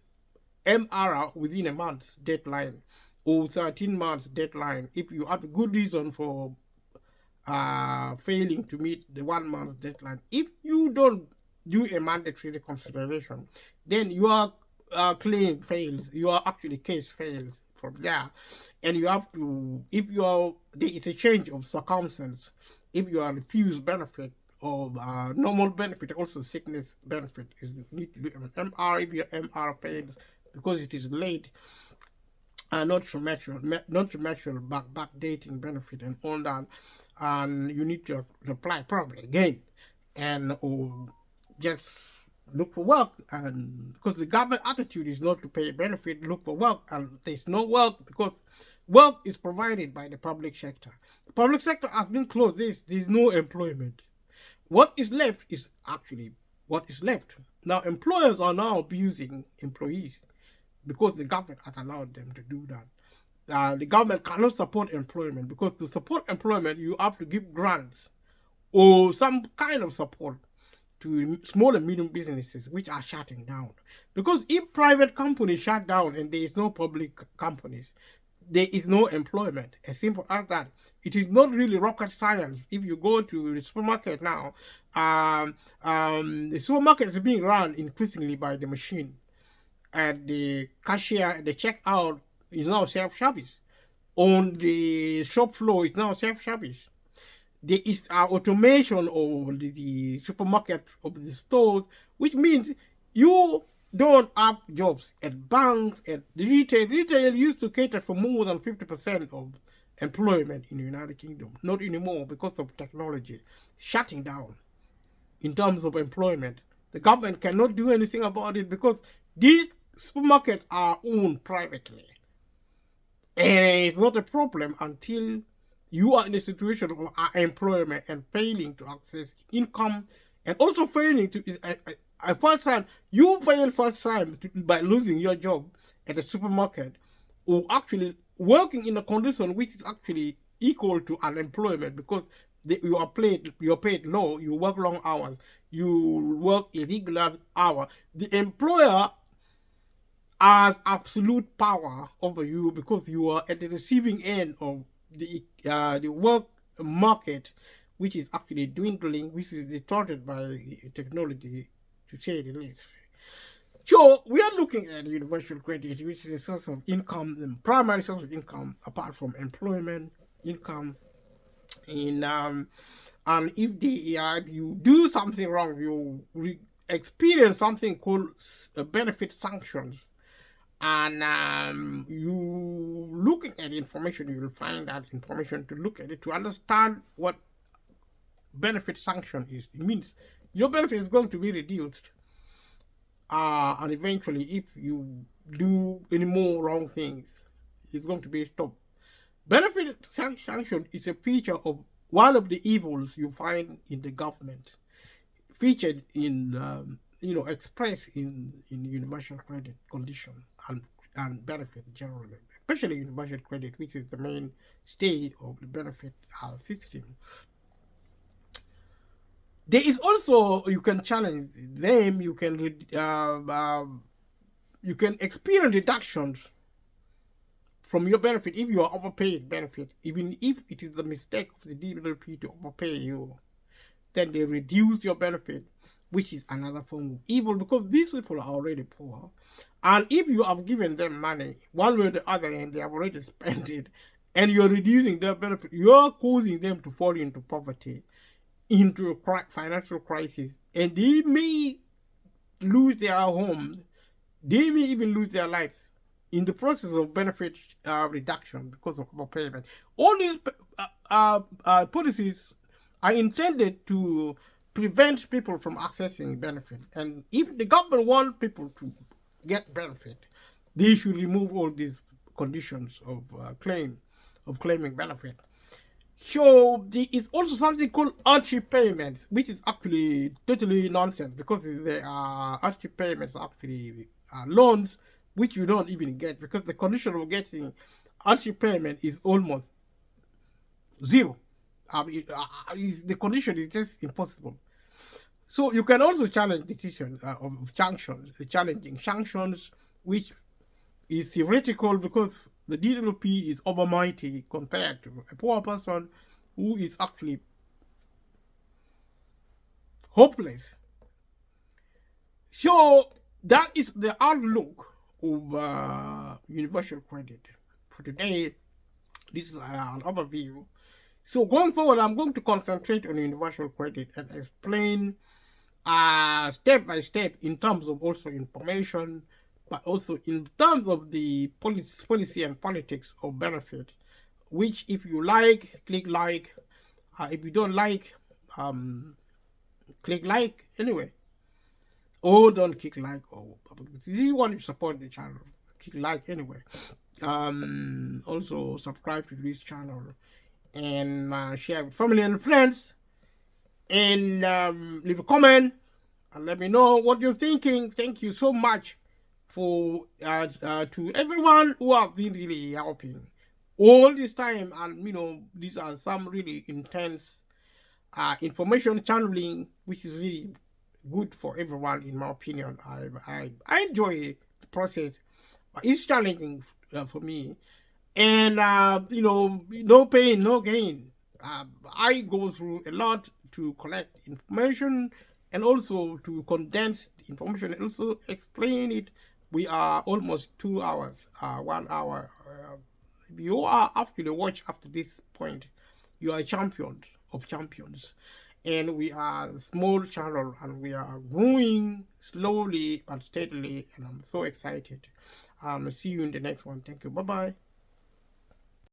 MR within a month's deadline or 13 months deadline if you have a good reason for failing to meet the 1 month deadline. If you don't do a mandatory reconsideration, then your claim fails, your actually case fails from there, and you have to, if you are, there is a change of circumstance, if you are refused benefit or normal benefit, also sickness benefit, is you need to do an MR. If your MR fails because it is late, not to mention backdating benefit and all that, and you need to apply probably again, and or just look for work. And because the government attitude is not to pay benefit, look for work, and there's no work because work is provided by the public sector. The public sector has been closed. There's no employment. What is left is actually what is left. Now employers are now abusing employees because the government has allowed them to do that. The government cannot support employment, because to support employment you have to give grants or some kind of support to small and medium businesses which are shutting down. Because if private companies shut down and there is no public companies, there is no employment. As simple as that. It is not really rocket science. If you go to the supermarket now, the supermarket is being run increasingly by the machine. And the cashier, the checkout is now self-service. On the shop floor, it's now self-service. There is automation of the supermarket, of the stores, which means you don't have jobs at banks, at the retail. Retail used to cater for more than 50% of employment in the United Kingdom. Not anymore because of technology shutting down in terms of employment. The government cannot do anything about it because these supermarkets are owned privately. And it's not a problem until you are in a situation of unemployment and failing to access income, and also failing to, first time, you fail first time by losing your job at a supermarket, or actually working in a condition which is actually equal to unemployment, because you are paid low, you work long hours, you work irregular hours. The employer has absolute power over you because you are at the receiving end of the work market, which is actually dwindling, which is distorted by technology, to say the least. So we are looking at universal credit, which is a source of income, the primary source of income apart from employment income. And if you do something wrong, you experience something called benefit sanctions. And you looking at information, you will find that information to look at it to understand what benefit sanction is. It means your benefit is going to be reduced, and eventually, if you do any more wrong things, it's going to be stopped. Benefit sanction is a feature of one of the evils you find in the government, featured in expressed in universal credit condition and benefit generally, especially universal credit, which is the mainstay of the benefit system. There is also, you can challenge them, you can experience reductions from your benefit if you are overpaid benefit, even if it is the mistake of the DWP to overpay you, then they reduce your benefit, which is another form of evil, because these people are already poor. And if you have given them money, one way or the other, and they have already spent it, and you're reducing their benefit, you're causing them to fall into poverty, into a financial crisis, and they may lose their homes, they may even lose their lives in the process of benefit reduction because of overpayment. All these policies are intended to prevent people from accessing benefit. And if the government wants people to get benefit, they should remove all these conditions of claiming benefit. So there is also something called hardship payments, which is actually totally nonsense because there are hardship payments actually loans which you don't even get because the condition of getting hardship payment is almost zero. The condition is just impossible. So you can also challenge decisions of sanctions, challenging sanctions, which is theoretical because the DWP is overmighty compared to a poor person who is actually hopeless. So that is the outlook of universal credit for today. This is an overview. So going forward, I'm going to concentrate on universal credit and explain step by step in terms of also information, but also in terms of the policy and politics of benefit, which if you like, click like. If you don't like, click like anyway. Or don't click like. Or if you want to support the channel, click like anyway. Also subscribe to this channel and share with family and friends. And leave a comment and let me know what you're thinking. Thank you so much for to everyone who have been really helping all this time. And these are some really intense information channeling, which is really good for everyone, in my opinion. I enjoy the process, but it's challenging for me. And no pain, no gain. I go through a lot to collect information and also to condense the information and also explain it. We are almost 2 hours, 1 hour. If you are actually watch after this point, you are a champion of champions. And we are a small channel and we are growing slowly but steadily. And I'm so excited. See you in the next one. Thank you. Bye bye.